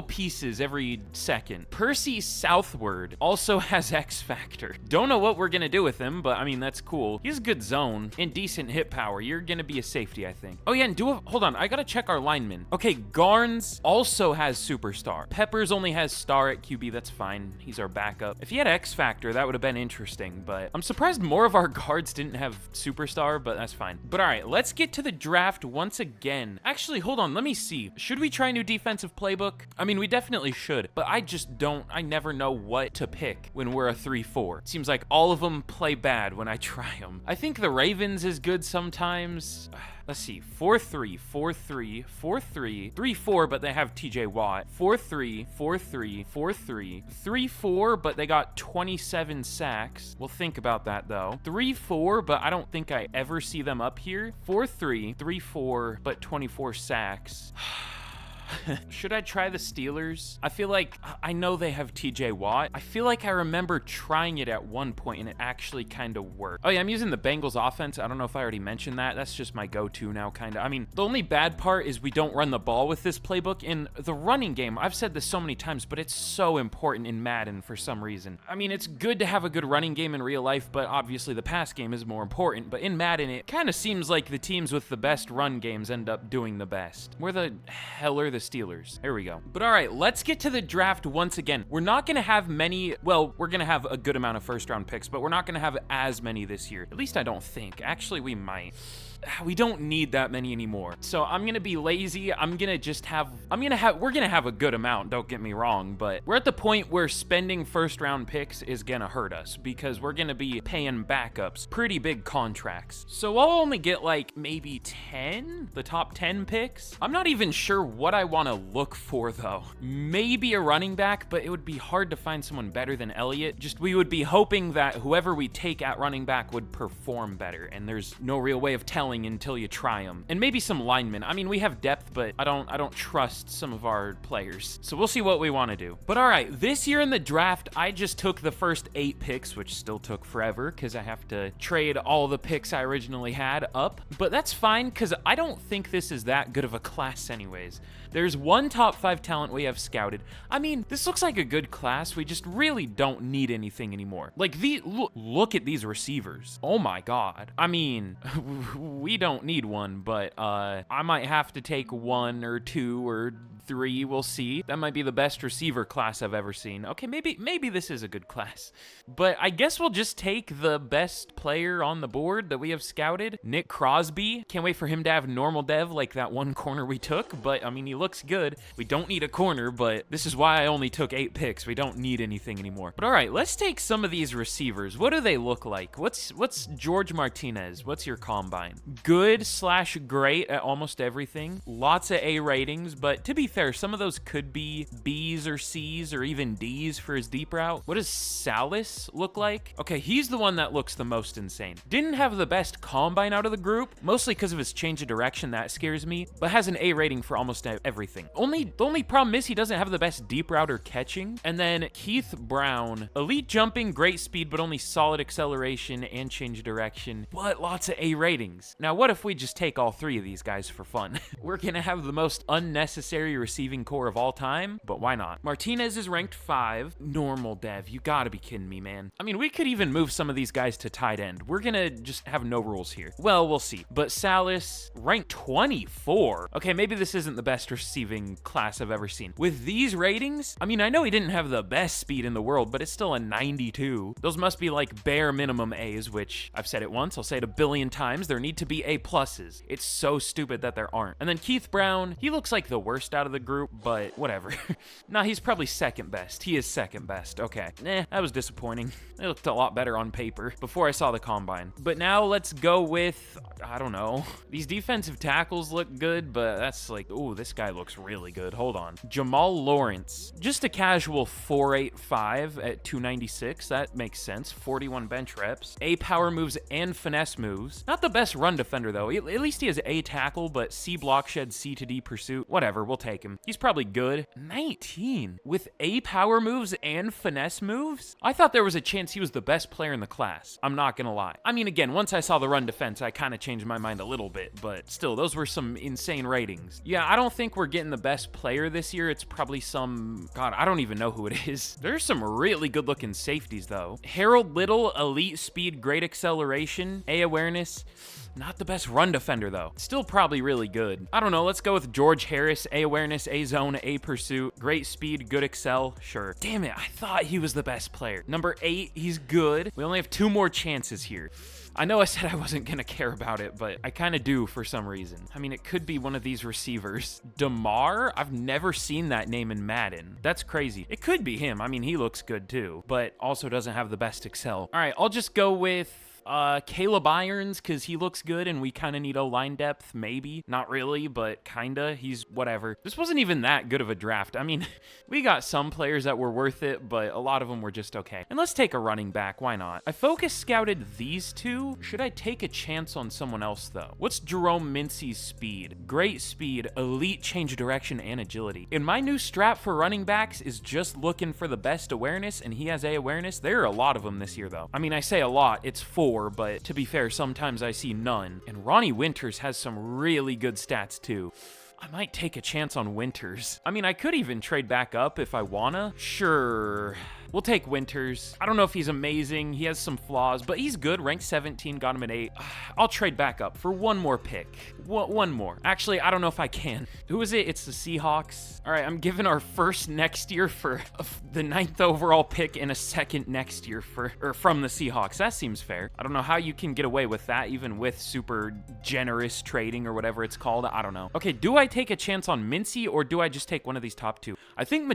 pieces every second. Percy Southward also has X Factor. Don't know what we're gonna do with him, but I mean, that's cool. He has good zone and decent hit power. You're gonna be a safety, I think. Oh yeah, and hold on, I gotta check our linemen. Okay, Garnes also has Superstar. Peppers only has star at QB, that's fine. He's our backup. If he had X Factor, that would have been interesting, but I'm surprised more of our guards didn't have Superstar, but that's fine. But all right, let's get to the draft once again. Actually, hold on, let me see. Should we try a new defensive playbook? I mean, we definitely should, but I never know what to pick when we're a 3-4. It seems like all of them play bad when I try them. I think the Ravens is good sometimes. Let's see, 4-3, 4-3, 4-3, 3-4, but they have TJ Watt. 4-3, 4-3, 4-3, 3-4, but they got 27 sacks. We'll think about that though. 3-4, but I don't think I ever see them up here. 4-3, 3-4, but 24 sacks. Should I try the Steelers? I feel like, I know they have TJ Watt. I feel like I remember trying it at one point and it actually kind of worked. Oh yeah, I'm using the Bengals offense. I don't know if I already mentioned that. That's just my go-to now, kind of. I mean, the only bad part is we don't run the ball with this playbook. In the running game, I've said this so many times, but it's so important in Madden for some reason. I mean, it's good to have a good running game in real life, but obviously the pass game is more important. But in Madden, it kind of seems like the teams with the best run games end up doing the best. Where the hell are the Steelers? There we go. But all right, let's get to the draft once again. We're not going to have many, well, we're going to have a good amount of first round picks, but we're not going to have as many this year. At least I don't think. Actually, we might. We don't need that many anymore. So I'm going to be lazy. we're going to have a good amount, don't get me wrong, but we're at the point where spending first round picks is going to hurt us because we're going to be paying backups pretty big contracts. So I'll only get like maybe 10, the top 10 picks. I'm not even sure what I want to look for though. Maybe a running back, but it would be hard to find someone better than Elliott. Just we would be hoping that whoever we take at running back would perform better, and there's no real way of telling until you try them. And maybe some linemen. I mean, we have depth, but I don't trust some of our players. So we'll see what we want to do. But all right, this year in the draft, I just took the first 8 picks, which still took forever because I have to trade all the picks I originally had up. But that's fine because I don't think this is that good of a class anyways. There's one top 5 talent we have scouted. I mean, this looks like a good class. We just really don't need anything anymore. Like, look at these receivers. Oh my God. I mean, we don't need one, but I might have to take 1 or 2 or 3. We'll see. That might be the best receiver class I've ever seen. Okay, maybe this is a good class. But I guess we'll just take the best player on the board that we have scouted. Nick Crosby. Can't wait for him to have normal dev like that one corner we took, but I mean, he looks good. We don't need a corner, but this is why I only took 8 picks. We don't need anything anymore. But all right, let's take some of these receivers. What do they look like? What's George Martinez? What's your combine? Good/great at almost everything. Lots of A ratings, but to be fair, fair, some of those could be B's or C's or even D's for his deep route. What does Salas look like? Okay, he's the one that looks the most insane. Didn't have the best combine out of the group, mostly because of his change of direction. That scares me, but has an A rating for almost everything. The only problem is he doesn't have the best deep route or catching. And then Keith Brown, elite jumping, great speed, but only solid acceleration and change of direction, but lots of A ratings. Now, what if we just take all three of these guys for fun? We're gonna have the most unnecessary receiving core of all time, but why not? Martinez is ranked 5. Normal dev, you gotta be kidding me, man. I mean, we could even move some of these guys to tight end. We're gonna just have no rules here. Well, we'll see. But Salas, ranked 24. Okay, maybe this isn't the best receiving class I've ever seen. With these ratings, I mean, I know he didn't have the best speed in the world, but it's still a 92. Those must be like bare minimum A's, which I've said it once, I'll say it a billion times. There need to be A pluses. It's so stupid that there aren't. And then Keith Brown, he looks like the worst out of the group, but whatever. Nah, he's probably second best. He is second best. Okay. That was disappointing. It looked a lot better on paper before I saw the combine. But now let's go with, I don't know. These defensive tackles look good, but that's like, ooh, this guy looks really good. Hold on. Jamal Lawrence, just a casual 4.85 at 296. That makes sense. 41 bench reps. A power moves and finesse moves. Not the best run defender though. At least he has A tackle, but C block shed, C to D pursuit. Whatever, we'll take him. He's probably good. 19 with A power moves and finesse moves? I thought there was a chance he was the best player in the class. I'm not gonna lie. I mean, again, once I saw the run defense, I kind of changed my mind a little bit, but still, those were some insane ratings. Yeah, I don't think we're getting the best player this year. It's probably some, God, I don't even know who it is. There's some really good looking safeties though. Harold Little, elite speed, great acceleration, A awareness. Not the best run defender though. Still probably really good. I don't know, let's go with George Harris. A awareness, A zone, A pursuit, great speed, good excel, sure. Damn it, I thought he was the best player. Number 8, he's good. We only have 2 more chances here. I know I said I wasn't gonna care about it, but I kind of do for some reason. I mean, it could be one of these receivers. DeMar? I've never seen that name in Madden. That's crazy. It could be him. I mean, he looks good too, but also doesn't have the best excel. All right, I'll just go with Caleb Irons, because he looks good and we kind of need O-line depth, maybe. Not really, but kinda. He's whatever. This wasn't even that good of a draft. I mean, we got some players that were worth it, but a lot of them were just okay. And let's take a running back. Why not? I focus scouted these two. Should I take a chance on someone else, though? What's Jerome Mincy's speed? Great speed, elite change of direction, and agility. And my new strat for running backs is just looking for the best awareness, and he has A awareness. There are a lot of them this year, though. I mean, I say a lot. It's 4. But to be fair, sometimes I see none. And Ronnie Winters has some really good stats too. I might take a chance on Winters. I mean, I could even trade back up if I wanna. Sure. We'll take Winters. I don't know if he's amazing. He has some flaws, but he's good. Ranked 17, got him at 8. I'll trade back up for one more pick. One more. Actually, I don't know if I can. Who is it? It's the Seahawks. All right, I'm giving our first next year for the 9th overall pick and a second next year from the Seahawks. That seems fair. I don't know how you can get away with that, even with super generous trading or whatever it's called. I don't know. Okay, do I take a chance on Mincy or do I just take one of these top 2? I think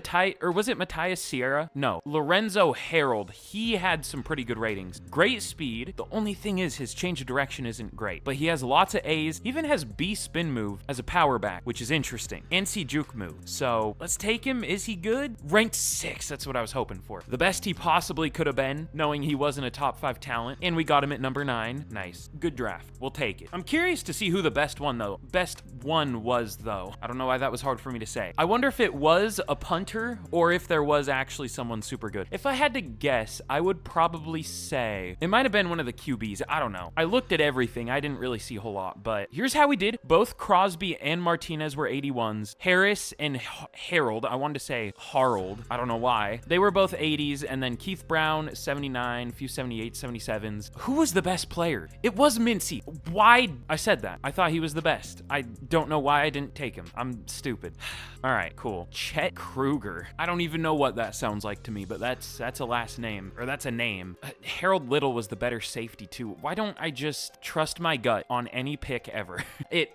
was it Matthias Sierra? No. Lorenzo Harold, he had some pretty good ratings. Great speed. The only thing is his change of direction isn't great, but he has lots of A's. He even has B spin move as a power back, which is interesting, and C juke move. So let's take him. Is he good? Ranked 6. That's what I was hoping for. The best he possibly could have been, knowing he wasn't a top 5 talent, and we got him at number 9. Nice. Good draft. We'll take it. I'm curious to see who the best one was though. I don't know why that was hard for me to say. I wonder if it was a punter or if there was actually someone super good. If I had to guess, I would probably say it might have been one of the QBs. I don't know. I looked at everything. I didn't really see a whole lot, but here's how we did. Both Crosby and Martinez were 81s. Harris and Harold, I wanted to say Harold. I don't know why. They were both 80s, and then Keith Brown, 79, a few 78, 77s. Who was the best player? It was Mincy. Why? I said that. I thought he was the best. I don't know why I didn't take him. I'm stupid. All right, cool. Chet Kruger. I don't even know what that sounds like to me, but that's a last name, or that's a name. Harold Little was the better safety too. Why don't I just trust my gut on any pick ever?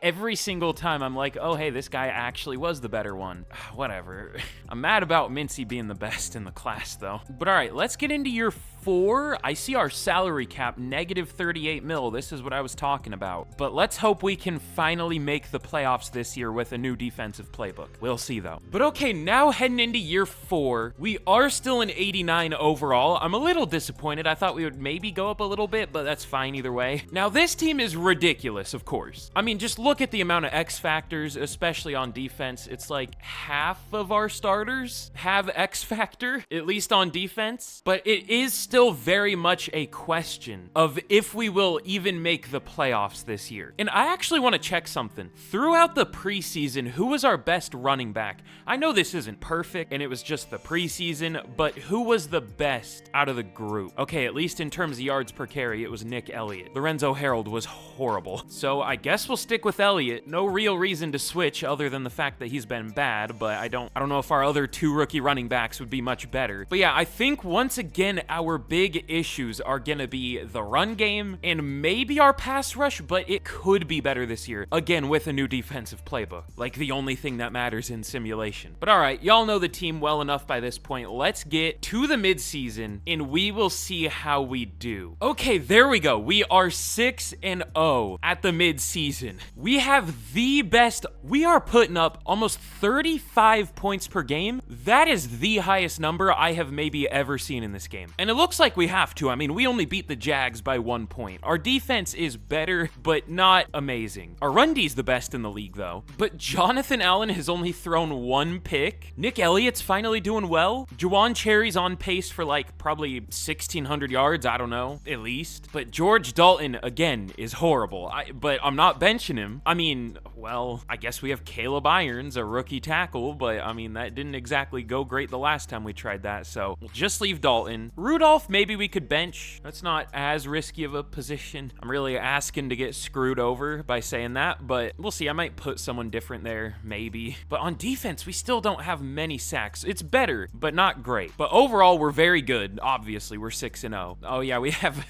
Every single time I'm like, oh hey, this guy actually was the better one. Whatever. I'm mad about Mincy being the best in the class though. But all right, let's get into your 4, I see our salary cap, negative 38 mil. This is what I was talking about. But let's hope we can finally make the playoffs this year with a new defensive playbook. We'll see though. But okay, now heading into year 4, we are still an 89 overall. I'm a little disappointed. I thought we would maybe go up a little bit, but that's fine either way. Now this team is ridiculous, of course. I mean, just look at the amount of X factors, especially on defense. It's like half of our starters have X factor, at least on defense. But it is still very much a question of if we will even make the playoffs this year. And I actually want to check something. Throughout the preseason, who was our best running back? I know this isn't perfect and it was just the preseason, but who was the best out of the group? Okay, at least in terms of yards per carry, it was Nick Elliott. Lorenzo Harold was horrible. So I guess we'll stick with Elliott. No real reason to switch other than the fact that he's been bad, but I don't know if our other 2 rookie running backs would be much better. But yeah, I think once again, our big issues are gonna be the run game and maybe our pass rush, but it could be better this year. Again, with a new defensive playbook. Like the only thing that matters in simulation. But all right, y'all know the team well enough by this point. Let's get to the midseason and we will see how we do. Okay, there we go. We are 6-0 at the midseason. We have the best. We are putting up almost 35 points per game. That is the highest number I have maybe ever seen in this game. And it looks like we have to. I mean, we only beat the Jags by 1 point. Our defense is better, but not amazing. Our run D's the best in the league, though. But Jonathan Allen has only thrown 1 pick. Nick Elliott's finally doing well. Juwan Cherry's on pace for like probably 1,600 yards. I don't know, at least. But George Dalton, again, is horrible. But I'm not benching him. I mean, well, I guess we have Caleb Irons, a rookie tackle, but I mean, that didn't exactly go great the last time we tried that, so we'll just leave Dalton. Rudolph, maybe we could bench. That's not as risky of a position. I'm really asking to get screwed over by saying that, but we'll see. I might put someone different there, maybe. But on defense, we still don't have many sacks. It's better, but not great. But overall, we're very good. Obviously, we're 6-0. Oh yeah, we have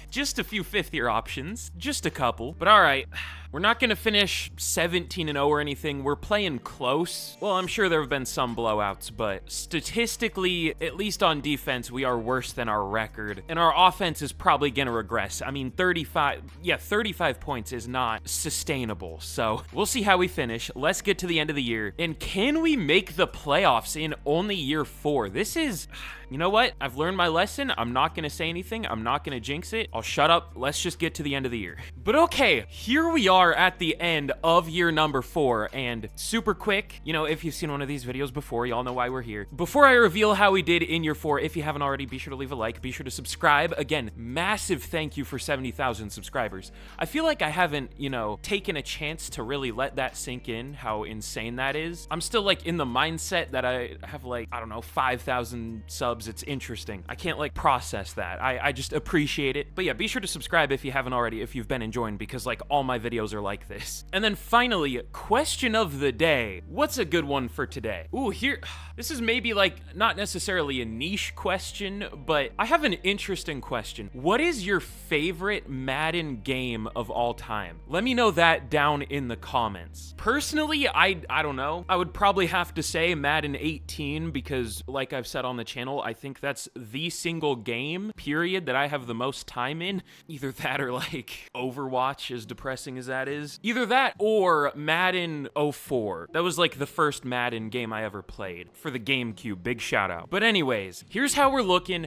just a few 5th-year options. Just a couple. But all right. We're not going to finish 17-0 or anything. We're playing close. Well, I'm sure there have been some blowouts, but statistically, at least on defense, we are worse than our record. And our offense is probably going to regress. I mean, 35 points is not sustainable. So we'll see how we finish. Let's get to the end of the year. And can we make the playoffs in only year 4? This is... You know what? I've learned my lesson. I'm not going to say anything. I'm not going to jinx it. I'll shut up. Let's just get to the end of the year. But okay, here we are at the end of year number 4, and super quick, you know, if you've seen one of these videos before, y'all know why we're here. Before I reveal how we did in year 4, if you haven't already, be sure to leave a like, be sure to subscribe. Again, massive thank you for 70,000 subscribers. I feel like I haven't, you know, taken a chance to really let that sink in, how insane that is. I'm still like in the mindset that I have like, I don't know, 5,000 subs. It's interesting. I can't like process that. I just appreciate it. But yeah, be sure to subscribe if you haven't already, if you've been enjoying, because like all my videos are like this. And then finally, question of the day. What's a good one for today? Ooh, here, this is maybe like not necessarily a niche question, but I have an interesting question. What is your favorite Madden game of all time? Let me know that down in the comments. Personally, I don't know. I would probably have to say Madden 18 because like I've said on the channel, I think that's the single game, period, that I have the most time in. Either that or like Overwatch, as depressing as that is. Either that or Madden 04. That was like the first Madden game I ever played for the GameCube. Big shout out. But anyways, here's how we're looking.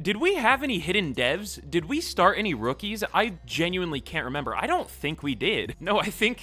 Did we have any hidden devs? Did we start any rookies? I genuinely can't remember. I don't think we did. No, I think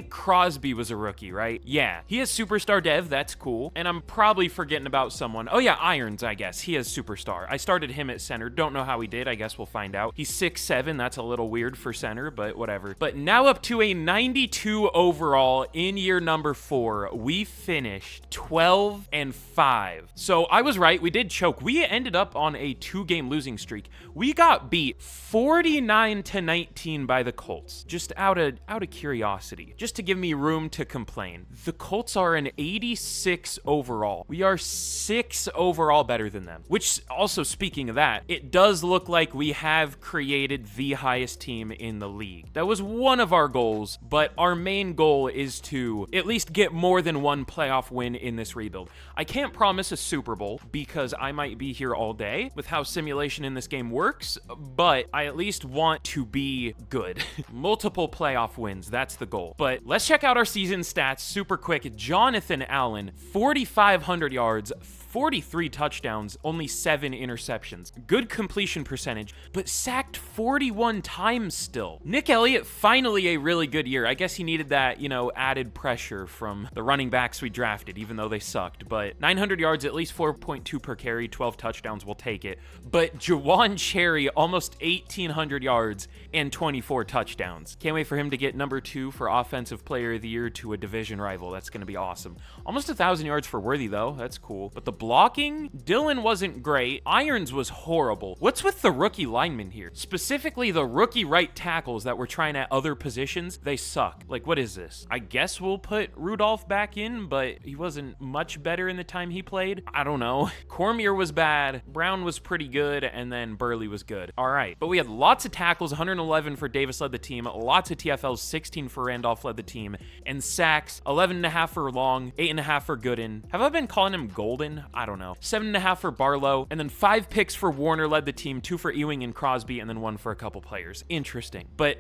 Crosby was a rookie, right? Yeah, he has superstar dev. That's cool. And I'm probably forgetting about someone. Oh yeah, Irons, I guess. He has superstar. I started him at center. Don't know how he did. I guess we'll find out. He's 6'7". That's a little weird for center, but whatever. But now up to a 92 overall in year number 4. We finished 12-5. So I was right. We did choke. We ended up on a 2-game losing streak. We got beat 49-19 by the Colts. Just out of curiosity, just to give me room to complain. The Colts are an 86 overall. We are 6 overall better than them, which also, speaking of that, it does look like we have created the highest team in the league. That was one of our goals, but our main goal is to at least get more than one playoff win in this rebuild. I can't promise a Super Bowl because I might be here all day with how simulation in this game works, but I at least want to be good. Multiple playoff wins, that's the goal. But let's check out our season stats super quick. Jonathan Allen, 4,500 yards, 43 touchdowns, only 7 interceptions. Good completion percentage, but sacked 41 times still. Nick Elliott, finally a really good year. I guess he needed that, you know, added pressure from the running backs we drafted, even though they sucked. But 900 yards, at least 4.2 per carry, 12 touchdowns, we'll take it. But Juwan Cherry, almost 1,800 yards and 24 touchdowns. Can't wait for him to get number 2 for Offensive Player of the Year to a division rival. That's going to be awesome. Almost 1,000 yards for Worthy, though. That's cool. But the blocking, Dylan wasn't great. Irons was horrible. What's with the rookie linemen here? Specifically, the rookie right tackles that were trying at other positions, they suck. Like, what is this? I guess we'll put Rudolph back in, but he wasn't much better in the time he played. I don't know. Cormier was bad. Brown was pretty good, and then Burley was good. All right. But we had lots of tackles, 111 for Davis led the team, lots of TFLs, 16 for Randolph led the team, and sacks, 11.5 for Long, 8.5 for Gooden. Have I been calling him Golden? I don't know. 7.5 for Barlow, and then 5 picks for Warner led the team, 2 for Ewing and Crosby, and then 1 for a couple players. Interesting. But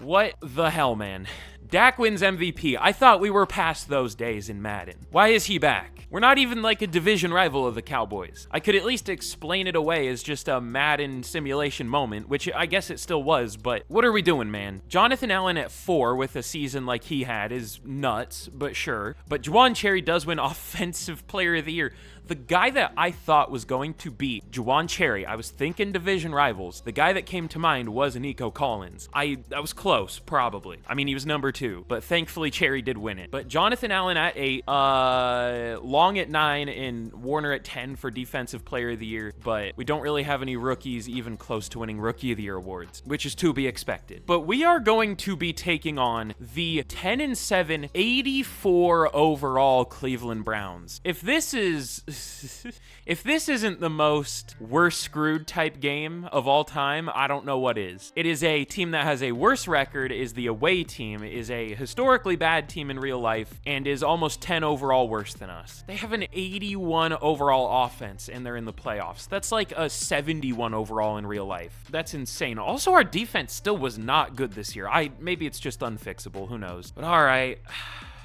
what the hell, man? Dak wins MVP. I thought we were past those days in Madden. Why is he back? We're not even like a division rival of the Cowboys. I could at least explain it away as just a Madden simulation moment, which I guess it still was, but what are we doing, man? Jonathan Allen at 4 with a season like he had is nuts, but sure. But Juwan Cherry does win Offensive Player of the Year. The guy that I thought was going to beat Juwan Cherry, I was thinking division rivals. The guy that came to mind was Nico Collins. I was close, probably. I mean, he was number 2, but thankfully Cherry did win it. But Jonathan Allen at 8, Long at 9, and Warner at 10 for Defensive Player of the Year. But we don't really have any rookies even close to winning Rookie of the Year awards, which is to be expected. But we are going to be taking on the 10-7, 84 overall Cleveland Browns. If this isn't the most we're screwed type game of all time, I don't know what is. It is a team that has a worse record, is the away team, is a historically bad team in real life, and is almost 10 overall worse than us. They have an 81 overall offense, and they're in the playoffs. That's like a 71 overall in real life. That's insane. Also, our defense still was not good this year. Maybe it's just unfixable. Who knows? But all right.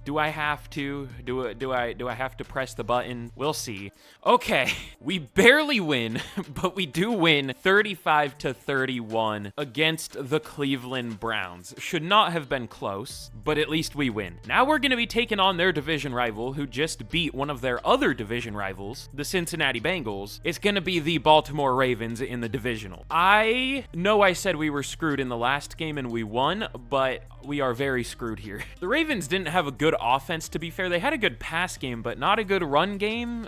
Do I have to? Do I have to press the button? We'll see. Okay, we barely win, but we do win 35-31 against the Cleveland Browns. Should not have been close, but at least we win. Now we're going to be taking on their division rival, who just beat one of their other division rivals, the Cincinnati Bengals. It's going to be the Baltimore Ravens in the divisional. I know I said we were screwed in the last game and we won, but we are very screwed here. The Ravens didn't have a good offense, to be fair. They had a good pass game, but not a good run game.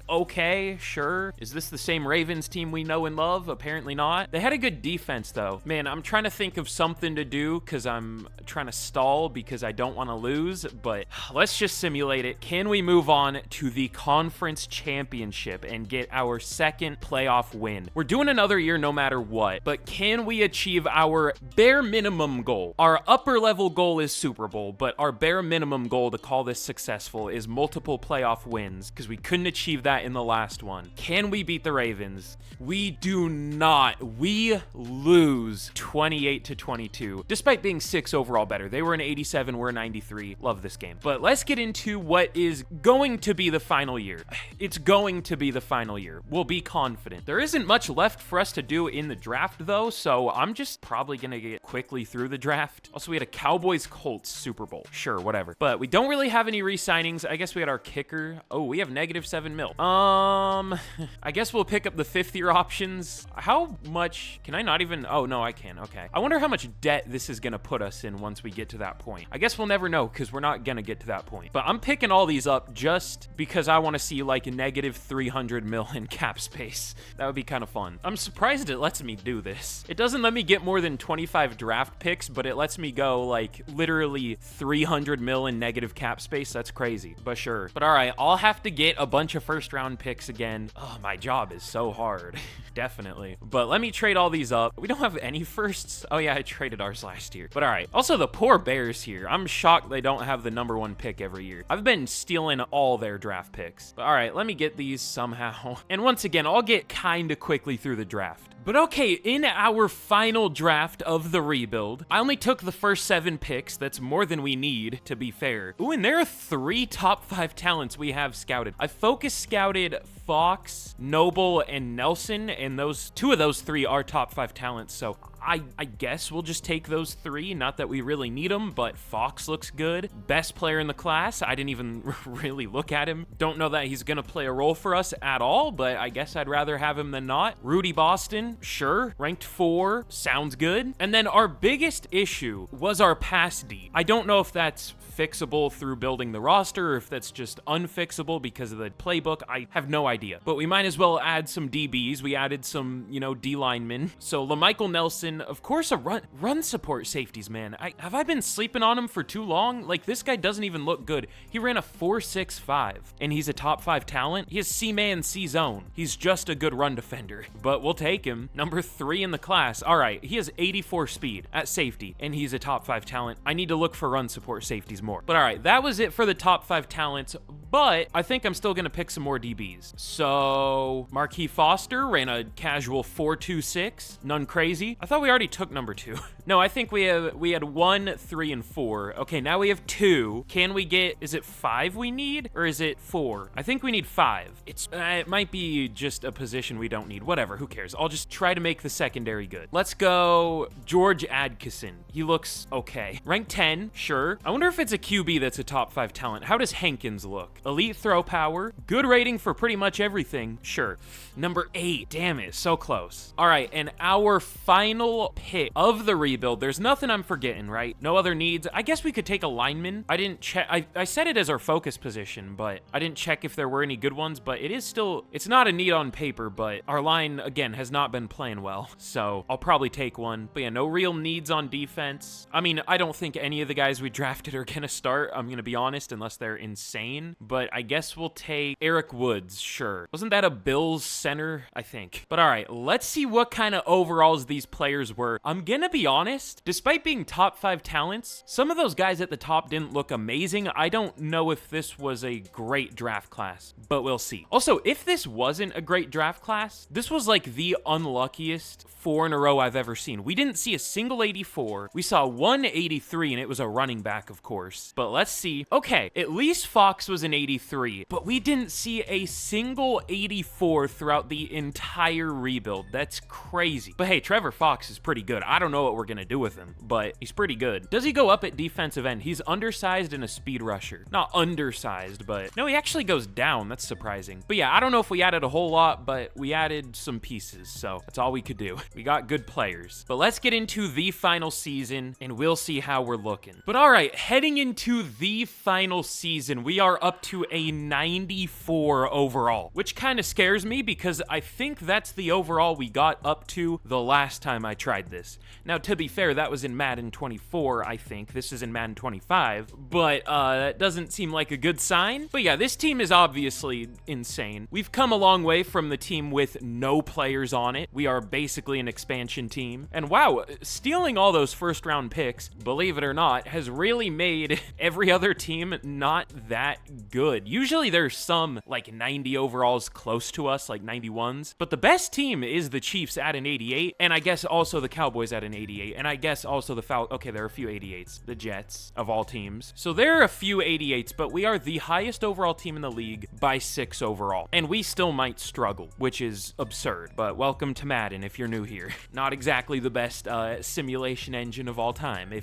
Okay, sure. Is this the same Ravens team we know and love? Apparently not. They had a good defense, though. Man, I'm trying to think of something to do because I'm trying to stall because I don't want to lose, but let's just simulate it. Can we move on to the conference championship and get our second playoff win? We're doing another year no matter what, but can we achieve our bare minimum goal? Our upper level goal is Super Bowl, but our bare minimum goal to call this successful is multiple playoff wins because we couldn't achieve that in the last one. Can we beat the Ravens? We do not. We lose 28-22, despite being 6 overall better. They were an 87, we're a 93. Love this game. But let's get into what is going to be the final year. It's going to be the final year. We'll be confident. There isn't much left for us to do in the draft, though, so I'm just probably gonna get quickly through the draft. Also, we had a Cowboys-Colts Super Bowl. Sure, whatever. But we don't really have any re-signings. I guess we had our kicker. Oh, we have -7 mil. I guess we'll pick up the 5th-year options. How much? Can I not even? Oh, no, I can. Okay. I wonder how much debt this is gonna put us in once we get to that point. I guess we'll never know because we're not gonna get to that point. But I'm picking all these up just because I want to see like a -300 mil in cap space. That would be kind of fun. I'm surprised it lets me do this. It doesn't let me get more than 25 draft picks, but it lets me go like literally 300 mil in negative cap space. That's crazy, but sure. But all right, I'll have to get a bunch of first first round picks again. Oh, my job is so hard. Definitely. But let me trade all these up. We don't have any firsts. Oh yeah, I traded ours last year. But all right. Also, the poor Bears here. I'm shocked they don't have the #1 pick every year. I've been stealing all their draft picks. But all right, let me get these somehow. And once again, I'll get kind of quickly through the draft. But okay, in our final draft of the rebuild, I only took the first 7 picks. That's more than we need, to be fair. Ooh, and there are 3 top 5 talents we have scouted. I focus scouted Fox, Noble, and Nelson, and 2 of those 3 are top 5 talents, so I guess we'll just take those 3. Not that we really need them, but Fox looks good. Best player in the class. I didn't even really look at him. Don't know that he's gonna play a role for us at all, but I guess I'd rather have him than not. Rudy Boston, sure. Ranked 4, sounds good. And then our biggest issue was our pass D. I don't know if that's fixable through building the roster or if that's just unfixable because of the playbook. I have no idea. But we might as well add some DBs. We added some, D linemen. So LaMichael Nelson, of course, a run support safeties, man. Have I been sleeping on him for too long? Like, this guy doesn't even look good. He ran a 4.65, and he's a top 5 talent. He has C-man, C-zone. He's just a good run defender, but we'll take him. #3 in the class. All right, he has 84 speed at safety, and he's a top 5 talent. I need to look for run support safeties more. But all right, that was it for the top 5 talents, but I think I'm still gonna pick some more DBs. So Marquis Foster ran a casual 4.26, none crazy. I thought we already took #2. No, I think we had 1, 3, and 4. Okay, now we have 2. Can we get, is it 5 we need, or is it 4? I think we need 5. It might be just a position we don't need. Whatever, who cares? I'll just try to make the secondary good. Let's go George Adkisson. He looks okay. Rank 10, sure. I wonder if it's a QB that's a top 5 talent. How does Hankins look? Elite throw power, good rating for pretty much everything, sure. #8, damn it, so close. All right, and our final pick of the rebuild, there's nothing I'm forgetting, right? No other needs. I guess we could take a lineman. I didn't check, I set it as our focus position, but I didn't check if there were any good ones, but it is still, it's not a need on paper, but our line, again, has not been playing well, so I'll probably take one. But yeah, no real needs on defense. I mean, I don't think any of the guys we drafted are gonna start, I'm gonna be honest, unless they're insane, but I guess we'll take Eric Woods, sure. Wasn't that a Bills center? I think. But all right, let's see what kind of overalls these players were. I'm gonna be honest, despite being top 5 talents, some of those guys at the top didn't look amazing. I don't know if this was a great draft class, but we'll see. Also, if this wasn't a great draft class, this was like the unluckiest 4 in a row I've ever seen. We didn't see a single 84. We saw 1 83, and it was a running back, of course. But let's see. Okay, at least Fox was an 83, but we didn't see a single 84 throughout the entire rebuild. That's crazy. But hey, Trevor Fox is pretty good. I don't know what we're gonna do with him, but he's pretty good. Does he go up at defensive end? He's undersized and a speed rusher. Not undersized, but no, he actually goes down. That's surprising. But yeah, I don't know if we added a whole lot, but we added some pieces, so that's all we could do. We got good players. But let's get into the final season, and we'll see how we're looking. But all right, heading into the final season, we are up to a 94 overall, which kind of scares me because I think that's the overall we got up to the last time I tried this. Now, to be fair, that was in Madden 24, I think. This is in Madden 25, but that doesn't seem like a good sign. But yeah, this team is obviously insane. We've come a long way from the team with no players on it. We are basically an expansion team. And wow, stealing all those first round picks, believe it or not, has really made every other team not that good. Usually there's some like 90 overalls close to us, like 91s, but the best team is the Chiefs at an 88, and I guess also the Cowboys at an 88, and I guess also the Falcons. Okay, there are a few 88s, the Jets of all teams. So there are a few 88s, but we are the highest overall team in the league by 6 overall, and we still might struggle, which is absurd. But welcome to Madden if you're new here. Not exactly the best simulation engine of all time,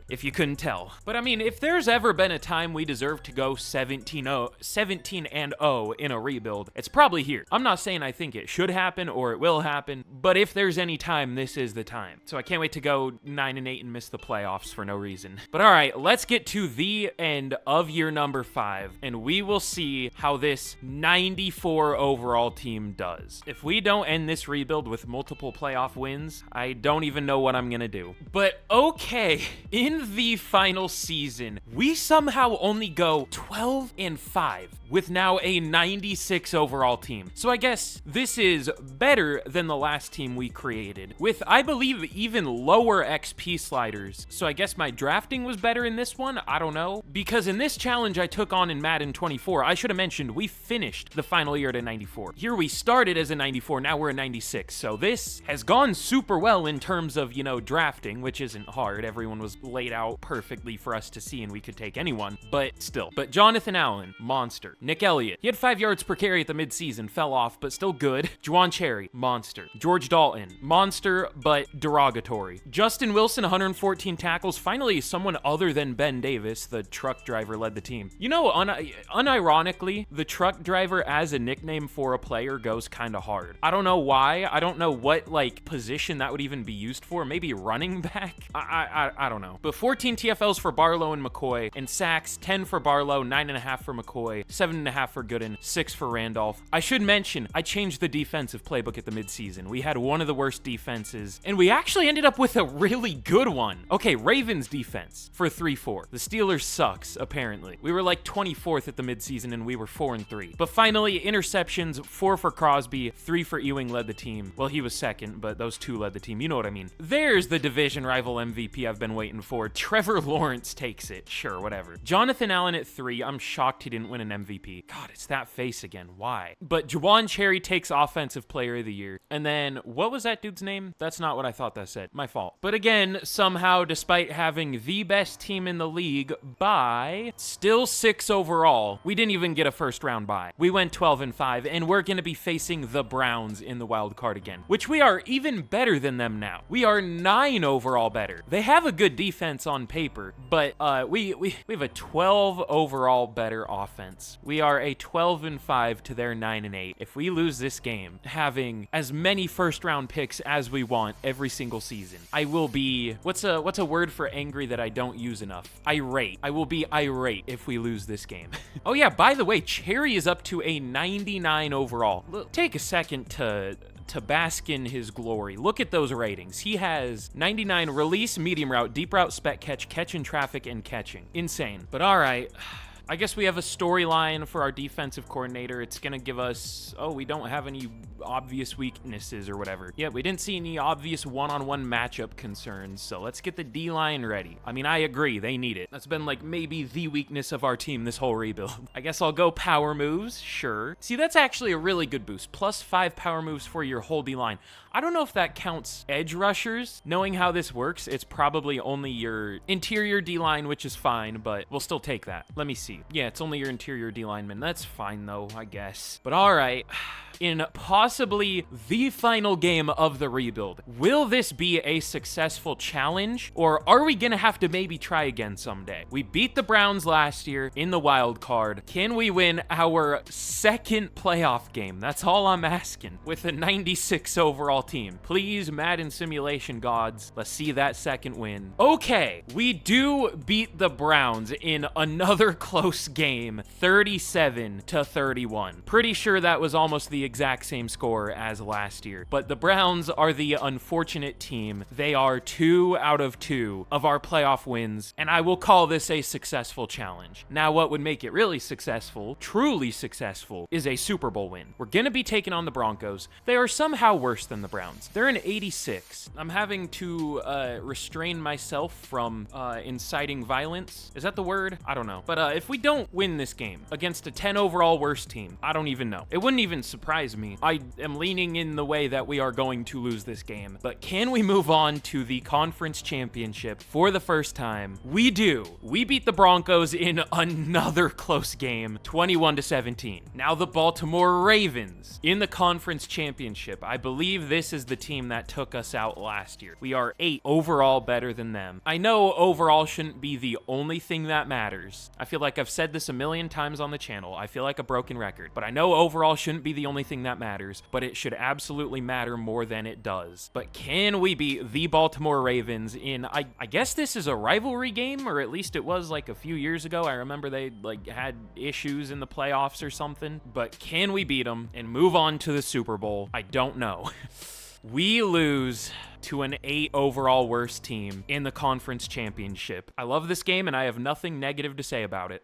if you couldn't tell. But I mean, if there's ever been a time we deserve to go 17-0 in a rebuild, it's probably here. I'm not saying I think it should happen or it will happen, but if there's any time, this is the time. So I can't wait to go 9-8 and miss the playoffs for no reason. But all right, let's get to the end of year number 5, and we will see how this 94 overall team does. If we don't end this rebuild with multiple playoff wins, I don't even know what I'm gonna do. But okay, in the final season, we somehow only go 12-5 12-5 with now a 96 overall team. So I guess this is better than the last team we created with, I believe, even lower XP sliders. So I guess my drafting was better in this one. I don't know, because in this challenge I took on in Madden 24, I should have mentioned we finished the final year at a 94. Here we started as a 94, now we're a 96. So this has gone super well in terms of, you know, drafting, which isn't hard. Everyone was laid out perfectly for us to see and we could take anyone, but still. But Jonathan Allen, monster. Nick Elliott, he had 5 yards per carry at the midseason, fell off, but still good. Juwan Cherry, monster. George Dalton, monster, but derogatory. Justin Wilson, 114 tackles. Finally, someone other than Ben Davis, the truck driver, led the team. You know, unironically, the truck driver as a nickname for a player goes kind of hard. I don't know why. I don't know what, like, position that would even be used for. Maybe running back? I don't know. But 14 TFLs for Barlow and McCoy, and sacks, 10 for Barlow, 9.5 for McCoy, 7.5 for Gooden, 6 for Randolph. I should mention, I changed the defensive playbook at the midseason. We had one of the worst defenses, and we actually ended up with a really good one. Okay, Ravens defense for 3-4. The Steelers sucks, apparently. We were like 24th at the midseason, and we were 4-3. But finally, interceptions, 4 for Crosby, 3 for Ewing led the team. Well, he was second, but those 2 led the team. You know what I mean. There's the division rival MVP I've been waiting for. Trevor Lawrence takes it. Sure, whatever. Jonathan Allen at 3. I'm shocked he didn't win an MVP. God, it's that face again. Why? But Juwan Cherry takes Offensive Player of the Year. And then, what was that dude's name? That's not what I thought that said. My fault. But again, somehow, despite having the best team in the league by still 6 overall, we didn't even get a first round bye. We went 12-5, and we're going to be facing the Browns in the wild card again, which we are even better than them now. We are 9 overall better. They have a good defense on paper, but we have a 12 overall better offense. We are a 12-5 to their 9-8. If we lose this game, having as many first round picks as we want every single season, I will be, what's a word for angry that I don't use enough? Irate. I will be irate if we lose this game. Oh yeah, by the way, Cherry is up to a 99 overall. Take a second to bask in his glory. Look at those ratings. He has 99 release, medium route, deep route, spec catch, catch in traffic, and catching. Insane. But all right. I guess we have a storyline for our defensive coordinator. It's going to give us, oh, we don't have any obvious weaknesses or whatever. Yeah, we didn't see any obvious one-on-one matchup concerns, so let's get the D-line ready. I mean, I agree, they need it. That's been like maybe the weakness of our team this whole rebuild. I guess I'll go power moves, sure. See, that's actually a really good boost. +5 power moves for your whole D-line. I don't know if that counts edge rushers. Knowing how this works, it's probably only your interior D-line, which is fine, but we'll still take that. Let me see. Yeah, it's only your interior D-lineman. That's fine, though, I guess. But all right. In possibly the final game of the rebuild, will this be a successful challenge, or are we gonna have to maybe try again someday? We beat the Browns last year in the wild card. Can we win our second playoff game? That's all I'm asking. With a 96 overall team. Please, Madden simulation gods, let's see that second win. Okay, we do beat the Browns in another close game, 37-31. Pretty sure that was almost the exact same score as last year. But the Browns are the unfortunate team. They are 2 out of 2 of our playoff wins, and I will call this a successful challenge. Now, what would make it really successful, truly successful, is a Super Bowl win. We're gonna be taking on the Broncos. They are somehow worse than the Browns. They're an 86. I'm having to restrain myself from inciting violence. Is that the word? I don't know. But if we don't win this game against a 10 overall worse team, I don't even know. It wouldn't even surprise me. I am leaning in the way that we are going to lose this game. But can we move on to the conference championship for the first time? We do. We beat the Broncos in another close game, 21-17. Now the Baltimore Ravens in the conference championship. I believe this is the team that took us out last year. We are 8 overall better than them. I know overall shouldn't be the only thing that matters. I feel like I've said this a million times on the channel. I feel like a broken record. But I know overall shouldn't be the only thing that matters, but it should absolutely matter more than it does. But can we beat the Baltimore Ravens in, I guess this is a rivalry game, or at least it was like a few years ago. I remember they like had issues in the playoffs or something. But can we beat them and move on to the Super Bowl? I don't know. We lose to an 8 overall worst team in the conference championship. I love this game and I have nothing negative to say about it.